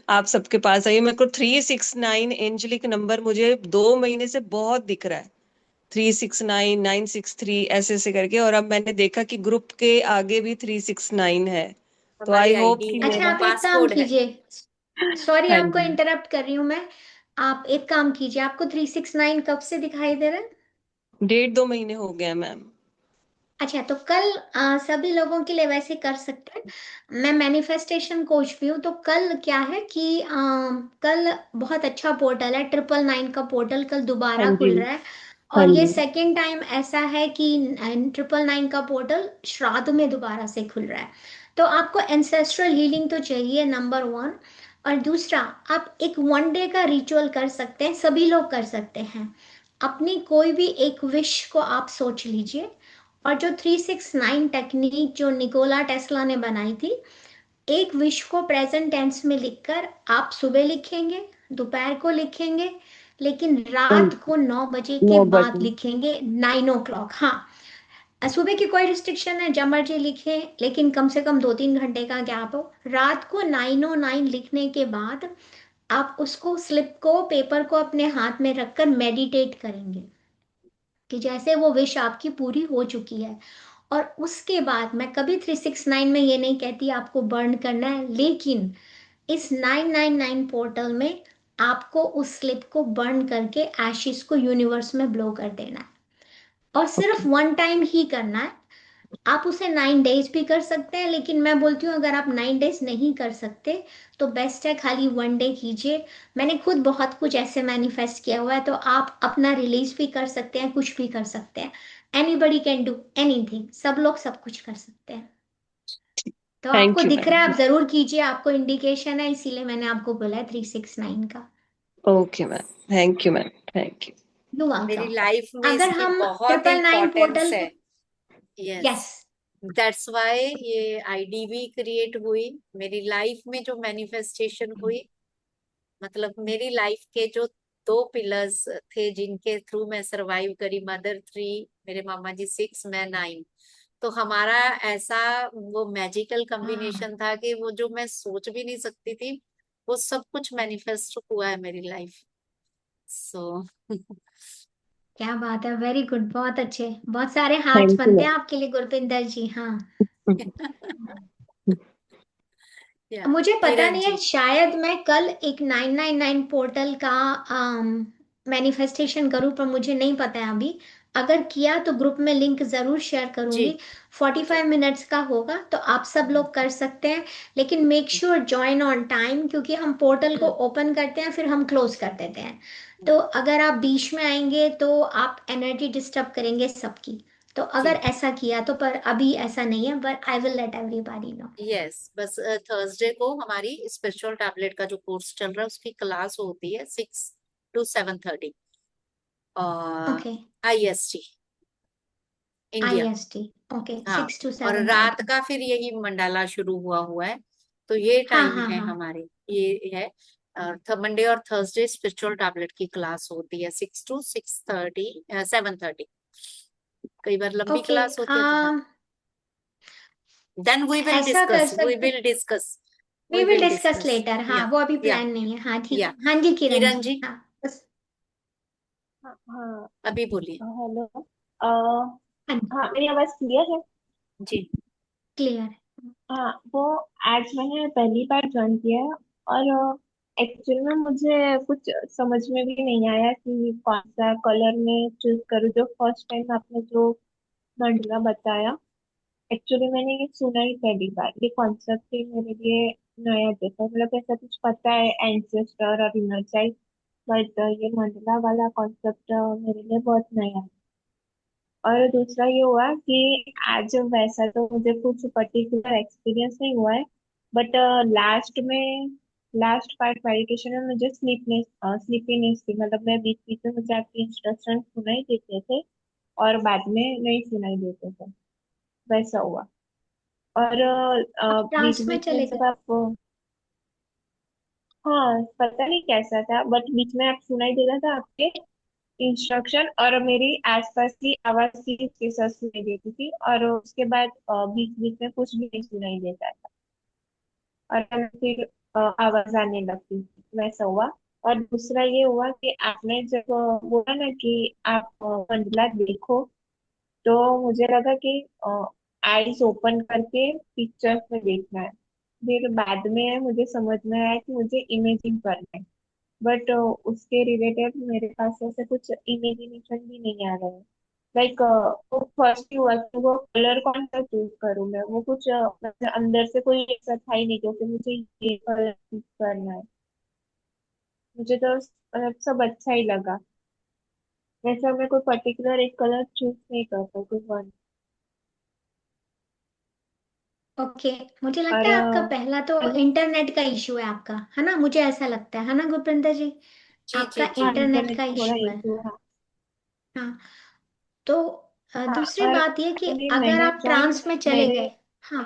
आप सबके पास आइए। मेरे को 369 एंजलिक नंबर मुझे 2 महीने से बहुत दिख रहा है, 369 963 ऐसे ऐसे करके, और अब मैंने देखा कि ग्रुप के आगे भी 369 है। तो हमारी आई होप आईडी कि है, अच्छा, मेरा आप एक काम पासकोड है। कीजिए। सॉरी हाँ आपको जी, इंटरप्ट कर रही हूँ मैं। आप एक काम कीजिए, आपको 369 कब से दिखाई दे रहा है? 1.5 2 महीने हो गया मैम। अच्छा, तो कल सभी लोगों के लिए वैसे कर सकते हैं। मैं मैनिफेस्टेशन कोच भी हूँ, तो कल क्या है कि कल बहुत अच्छा पोर्टल है, 999 का पोर्टल कल हाँ दोबारा जी। खुल रहा है। हाँ और ये जी। सेकेंड टाइम ऐसा है कि 999 का पोर्टल श्राद्ध में दोबारा से खुल रहा है। तो आपको एंसेस्ट्रल हीलिंग तो चाहिए, नंबर 1। और दूसरा, आप एक 1 डे का रिचुअल कर सकते हैं, सभी लोग कर सकते हैं। अपनी कोई भी एक विश को आप सोच लीजिए। और जो 369 टेक्निक जो निकोला टेस्ला ने बनाई थी, एक विश को प्रेजेंट टेंस में लिखकर आप सुबह लिखेंगे, दोपहर को लिखेंगे, लेकिन हाँ रात जी, को 9 बजे के 9 बजे। बाद लिखेंगे, 9 o'clock। हाँ, सुबह की कोई रिस्ट्रिक्शन है, जब मर्जी लिखें, लेकिन कम से कम 2-3 घंटे का गैप हो। रात को 9:09 लिखने के बाद आप उसको स्लिप को, पेपर को अपने हाथ में रखकर मेडिटेट करेंगे कि जैसे वो विश आपकी पूरी हो चुकी है। और उसके बाद मैं कभी 369 में ये नहीं कहती आपको बर्न करना है, लेकिन इस 999 पोर्टल में आपको उस स्लिप को बर्न करके एशिस को यूनिवर्स में ब्लो कर देना है। और सिर्फ ओके। 1 टाइम ही करना है। आप उसे 9 डेज भी कर सकते हैं, लेकिन मैं बोलती हूँ अगर आप 9 डेज नहीं कर सकते तो बेस्ट है खाली 1 डे कीजिए। मैंने खुद बहुत कुछ ऐसे मैनिफेस्ट किया हुआ है, तो आप अपना रिलीज भी कर सकते हैं, कुछ भी कर सकते हैं। एनीबडी कैन डू एनीथिंग, सब लोग सब कुछ कर सकते हैं। तो आपको थैंक यू दिख रहा है, मैम। आप जरूर कीजिए, आपको इंडिकेशन है इसीलिए मैंने आपको बोला है 369 का। Okay ma'am, thank you ma'am, thank you. You मेरी वेलकम। लाइफ में अगर इसकी हम बहुत 999 इम्पोर्टेंस पोर्टल है। को, यस, यस, दैट्स वाई ये आईडी भी क्रिएट हुई। मेरी लाइफ में जो मैनिफेस्टेशन हुई, मतलब मेरी लाइफ के जो 2 पिलर्स थे जिनके थ्रू मैं सरवाइव करी, मदर 3, मेरे मामा जी 6, मैं 9। तो हमारा ऐसा वो मैजिकल हाँ, कॉम्बिनेशन था कि वो जो मैं सोच भी नहीं सकती थी, वो सब कुछ मैनिफेस्ट हुआ है मेरी लाइफ। सो क्या बात है, वेरी गुड, बहुत अच्छे, बहुत सारे हार्ट्स थैंक यू बनते मैम। हैं आपके लिए गुरपिंदर जी। हाँ, या मुझे पता किरण नहीं है, जी। शायद मैं कल एक 999 पोर्टल का मैनिफेस्टेशन करूं, पर मुझे नहीं पता है अभी। अगर किया तो ग्रुप में लिंक जरूर शेयर जी करूंगी। जी 45 मिनट्स का होगा, तो आप सब लोग कर सकते हैं, लेकिन make sure join on time, क्योंकि हम पोर्टल को ओपन करते हैं फिर हम क्लोज कर देते हैं। तो अगर आप बीच में आएंगे तो आप एनर्जी डिस्टर्ब करेंगे सबकी। तो अगर जी। ऐसा किया तो, पर अभी ऐसा नहीं है, but I will let everybody know. Yes, बस थर्सडे को हमारी स्पिरिचुअल टैबलेट का जो कोर्स चल रहा है उसकी क्लास होती है 6 to 7:30 और okay, IST India. IST, okay, हाँ, 6 to और 7:30। रात का फिर यही मंडाला शुरू हुआ हुआ है। तो ये हाँ टाइम हाँ है हाँ। हमारे, ये है। और मंडे और थर्सडे स्पिरिचुअल टैबलेट की क्लास होती है 6 to 6:30, 7:30। कई बार लंबी ओके, क्लास होती है तो देन वी विल ऐसा कर डिस्कस, वी सकते, will discuss, we we will will discuss discuss. Later. हाँ, या वो अभी या प्लान नहीं है। हाँ ठीक या है, हाँ जी किरण किरण जी, जी, हाँ बस। हाँ हाँ। अभी बोलिए। हेलो। हाँ जी, हाँ, मेरी आवाज क्लियर है? जी क्लियर है। हाँ, वो आज मैंने पहली बार ज्वाइन किया है, और एक्चुअली में मुझे कुछ समझ में भी नहीं आया कि कौन सा कलर में चूज करूँ। जो फर्स्ट टाइम आपने जो मंडला बताया, एक्चुअली मैंने ये सुना ही पहली बार। ये कॉन्सेप्ट ही मेरे लिए नया जैसा, मतलब ऐसा कुछ पता है एंसेस्टर और इनर चाइल्ड, बट ये मंडला वाला कॉन्सेप्ट मेरे लिए बहुत नया है। और दूसरा ये हुआ कि आज वैसा तो मुझे कुछ पर्टिकुलर एक्सपीरियंस नहीं हुआ है, बट लास्ट पार्ट मेडिटेशन में मुझे स्लीपीनेस थी। मतलब मैं बीच बीच में, मुझे आपके इंस्ट्रक्शन सुनाई देते थे और बाद में नहीं सुनाई देते थे, वैसा हुआ। और आप बीच ट्रांस में बीच में चले जब गए। आप, हाँ पता नहीं कैसा था, बट बीच में आप सुनाई दे रहा था आपके इंस्ट्रक्शन, और मेरी आसपास की आवाज भी उसके साथ सुनाई देती थी, और उसके बाद बीच बीच में कुछ भी नहीं सुनाई देता था, और फिर आवाज आने लगती थी, वैसा हुआ। और दूसरा ये हुआ कि आपने जब बोला ना कि आप मंडला देखो, तो मुझे लगा कि आईज ओपन करके पिक्चर्स में देखना है। फिर बाद में मुझे समझ में आया कि मुझे इमेजिंग करना है, बट उसके रिलेटेड मेरे पास ऐसे कुछ इमेजिनेशन भी नहीं आ रहे हैं। लाइक वो फर्स्ट ही हुआ कि वो कलर कौन सा चूज करूँ मैं, वो कुछ मतलब अंदर से कोई ऐसा था ही नहीं क्योंकि मुझे ये कलर चूज करना है। मुझे तो मतलब सब अच्छा ही लगा। वैसे मैं कोई पर्टिकुलर एक कलर चूज नहीं करता कोई वन। ओके, मुझे लगता और है आपका पहला तो इंटरनेट का इशू है आपका, है ना? मुझे ऐसा लगता है ना गुरप्रिंदर जी? जी जी आपका जी। हाँ, इंटरनेट इंटरनेट का थोड़ा इशू है। इशू है। हाँ, तो हाँ, दूसरी और बात ये कि एक्चुअली अगर मैंने आप ज्वाइन ट्रांस में चले मेरे गए। हाँ,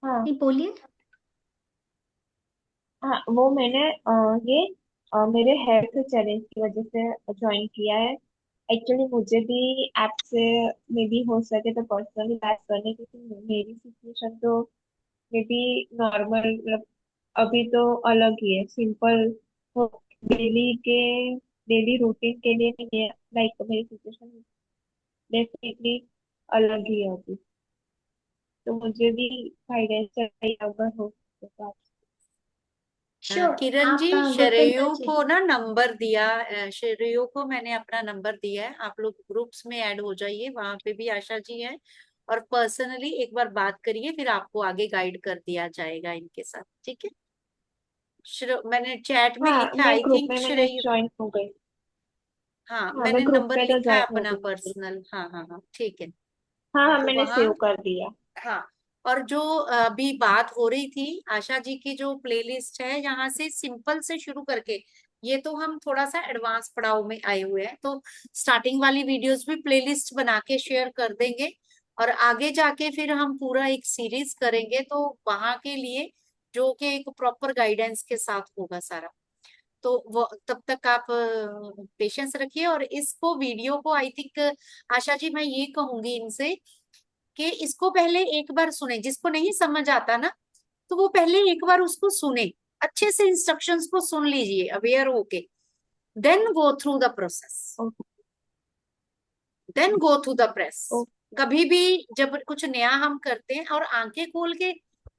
हाँ नहीं बोलिए। हाँ, वो मैंने ये मेरे हेल्थ चैलेंज की वजह से ज्वाइन किया है। एक्चुअली मुझे भी आपसे मे बी हो सके तो पर्सनली बात करने, क्योंकि मेरी सिचुएशन तो मे बी नॉर्मल, मतलब अभी तो अलग ही है, सिंपल डेली के डेली रूटीन के लिए नहीं है। लाइक मेरी सिचुएशन डेफिनेटली अलग ही है अभी, तो मुझे भी गाइडेंस चाहिए अगर हो सके तो। किरण जी, आप शरयू गुरपिंदर जी। को ना नंबर दिया, शरयू को मैंने अपना नंबर दिया है, आप लोग ग्रुप्स में ऐड हो जाइए, वहां पे भी आशा जी हैं, और पर्सनली एक बार बात करिए, फिर आपको आगे गाइड कर दिया जाएगा इनके साथ, ठीक है। मैंने चैट में हाँ, लिखा, मैं आई ग्रुप थिंक में मैंने श्रेय, ज्वाइन हो गई। हाँ हाँ, मैंने मैं ग्रुप नंबर में तो लिखा है ज्वाइन हो अपना गई। पर्सनल, हाँ हाँ हाँ ठीक है। हाँ हाँ, तो मैंने वहाँ, सेव कर दिया। हाँ, और जो अभी बात हो रही थी आशा जी की, जो प्लेलिस्ट है यहाँ से सिंपल से शुरू करके, ये तो हम थोड़ा सा एडवांस पड़ाव में आए हुए हैं, तो स्टार्टिंग वाली वीडियोस भी प्लेलिस्ट बना के शेयर कर देंगे, और आगे जाके फिर हम पूरा एक सीरीज करेंगे, तो वहां के लिए जो कि एक प्रॉपर गाइडेंस के साथ होगा सारा, तो वो तब तक आप पेशेंस रखिए, और इसको वीडियो को आई थिंक आशा जी मैं ये कहूंगी इनसे कि इसको पहले एक बार सुने, जिसको नहीं समझ आता ना, तो वो पहले एक बार उसको सुने, अच्छे से इंस्ट्रक्शंस को सुन लीजिए अवेयर होके, then go through the process, okay. Then go through the press. Okay. कभी भी जब कुछ नया हम करते हैं और आंखें खोल के,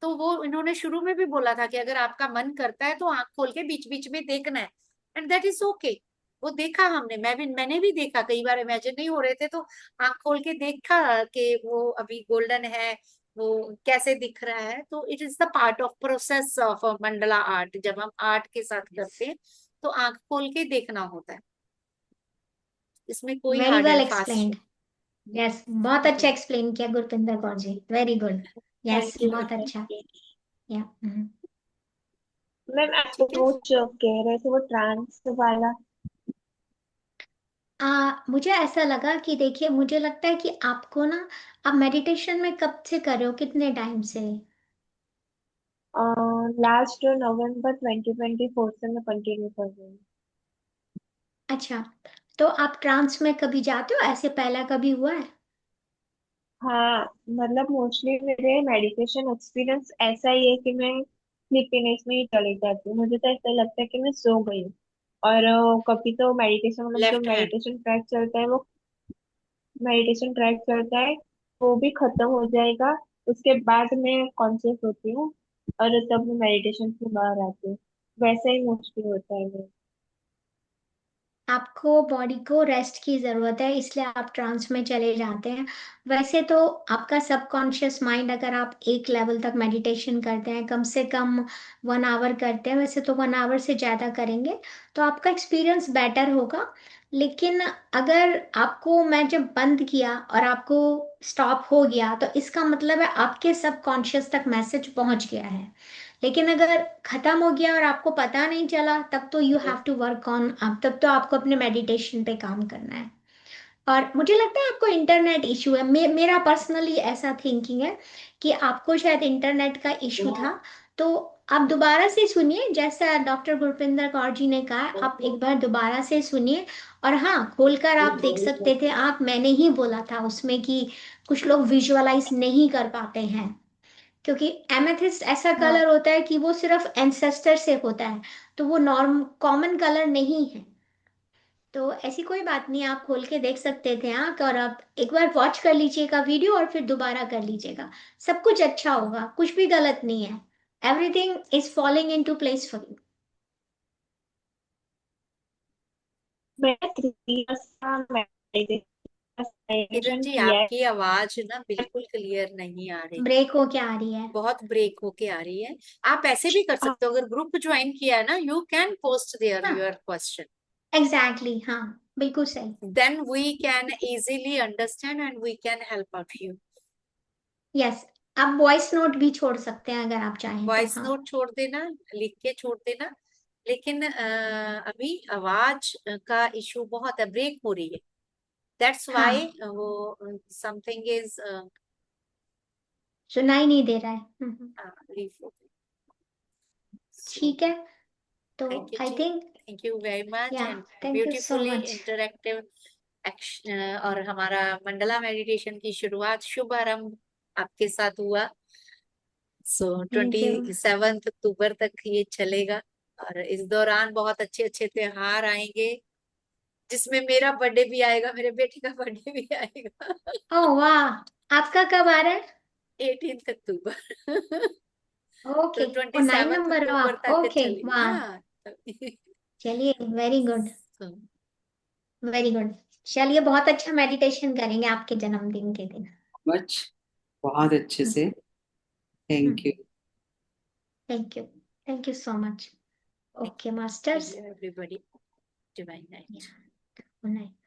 तो वो इन्होंने शुरू में भी बोला था कि अगर आपका मन करता है तो आंख खोल के बीच बीच में देखना है, एंड दैट इज ओके। वो देखा हमने, मैंने भी देखा, कई बार इमेजिन नहीं हो रहे थे तो आंख खोल के देखा कि वो अभी गोल्डन है, वो कैसे दिख रहा है, तो it is the part of process of Mandla art, जब हम आर्ट के साथ करते हैं तो आंख खोल के देखना होता है, इसमें कोई very hard well and fast. Explained. Yes, बहुत अच्छा एक्सप्लेन किया Gurpinder Kaur ji, very good. Yes, thank you. बहुत अच्छा। या मैम, आप ठीक है। वो जो कह रहे थे वो ट्रांस वाला। मुझे ऐसा लगा कि देखिए, मुझे लगता है कि आपको ना, आप मेडिटेशन में कब से कर रहे हो, कितने टाइम से? लास्ट नवंबर 2024 से मैं कंटिन्यू कर रही हूँ। अच्छा, तो आप ट्रांस में कभी जाते हो, ऐसे पहला कभी हुआ है? हाँ, मतलब मोस्टली मेरे मेडिटेशन एक्सपीरियंस ऐसा ही है कि मैं स्लीपीनेस में ही चली जाती हूँ। मुझे तो ऐसा लगता है कि मैं सो गई हूँ। और कभी तो मेडिटेशन, मतलब जो लेफ्ट हैंड। मेडिटेशन ट्रैक चलता है वो भी खत्म हो जाएगा। उसके बाद मैं कॉन्शियस होती हूँ और तब मैं मेडिटेशन से बाहर आती हूँ। वैसा ही मोस्टली होता है मेरे। आपको बॉडी को रेस्ट की ज़रूरत है, इसलिए आप ट्रांस में चले जाते हैं। वैसे तो आपका सबकॉन्शियस माइंड, अगर आप एक लेवल तक मेडिटेशन करते हैं, कम से कम 1 आवर करते हैं, वैसे तो 1 आवर से ज़्यादा करेंगे तो आपका एक्सपीरियंस बेटर होगा। लेकिन अगर आपको, मैं जब बंद किया और आपको स्टॉप हो गया, तो इसका मतलब है आपके सबकॉन्शियस तक मैसेज पहुंच गया है। लेकिन अगर खत्म हो गया और आपको पता नहीं चला, तब तो you have to work on, अब तब तो आपको अपने मेडिटेशन पे काम करना है। और मुझे लगता है आपको इंटरनेट इशू है, मेरा पर्सनली ऐसा थिंकिंग है कि आपको शायद इंटरनेट का इशू था। तो आप दोबारा से सुनिए, जैसा डॉक्टर गुरपिंदर कौर जी ने कहा, आप एक बार दोबारा से सुनिए। और हाँ, खोलकर आप देख सकते थे, आप, मैंने ही बोला था उसमें कि कुछ लोग विजुअलाइज नहीं कर पाते हैं, क्योंकि एमेथिस्ट ऐसा हाँ। कलर होता है कि वो सिर्फ एंसेस्टर से होता है, तो वो नॉर्म कॉमन कलर नहीं है। तो ऐसी कोई बात नहीं, आप खोल के देख सकते थे आँख, और आप एक बार वॉच कर लीजिएगा वीडियो और फिर दोबारा कर लीजिएगा, सब कुछ अच्छा होगा, कुछ भी गलत नहीं है। Everything is following into place for you. मैं 3 इयर्स का किरण मेडिटेशन जी, किया है। आपकी आवाज ना बिल्कुल क्लियर नहीं आ रही, ब्रेक हो क्या आ रही है? बहुत ब्रेक होके आ रही है। आप ऐसे भी कर सकते हो, अगर ग्रुप ज्वाइन किया है ना, यू कैन पोस्ट देयर हाँ, योर क्वेश्चन, एग्जैक्टली, हाँ, बिल्कुल सही। Then we can easily understand and we can help out you. Yes, आप वॉइस नोट भी छोड़ सकते हैं अगर आप चाहें तो, वॉइस हाँ। नोट छोड़ देना, लिख के छोड़ देना, लेकिन अभी आवाज का इशू बहुत है, ब्रेक हो रही है, दैट्स वाई हाँ, वो समथिंग इज सुनाई नहीं दे रहा है। लीव। सो ठीक है, तो थैंक यू आई जी, think, thank you very much, yeah, and thank you so beautifully much. Interactive action, और हमारा मंडला मेडिटेशन की शुरुआत, शुभारंभ आपके साथ हुआ। So thank you. 27 अक्टूबर तक ये चलेगा, और इस दौरान बहुत अच्छे अच्छे त्योहार आएंगे, जिसमें मेरा बर्थडे भी आएगा, मेरे बेटे का बर्थडे भी आएगा। ओह वाह, आपका कब आ रहा है? 18 अक्टूबर। ओके, तो वो 9 27 नंबर हो अक्टूबर आप। तक ओके, चली। वाह, हाँ चलिए, very good, So, very good. चलिए, बहुत अच्छा मेडिटेशन करेंगे आपके जन्मदिन के दिन। मच, बहुत अच्छे से। Thank you. Thank you, thank you so much. Okay masters, thank you everybody. Divine night. Good night.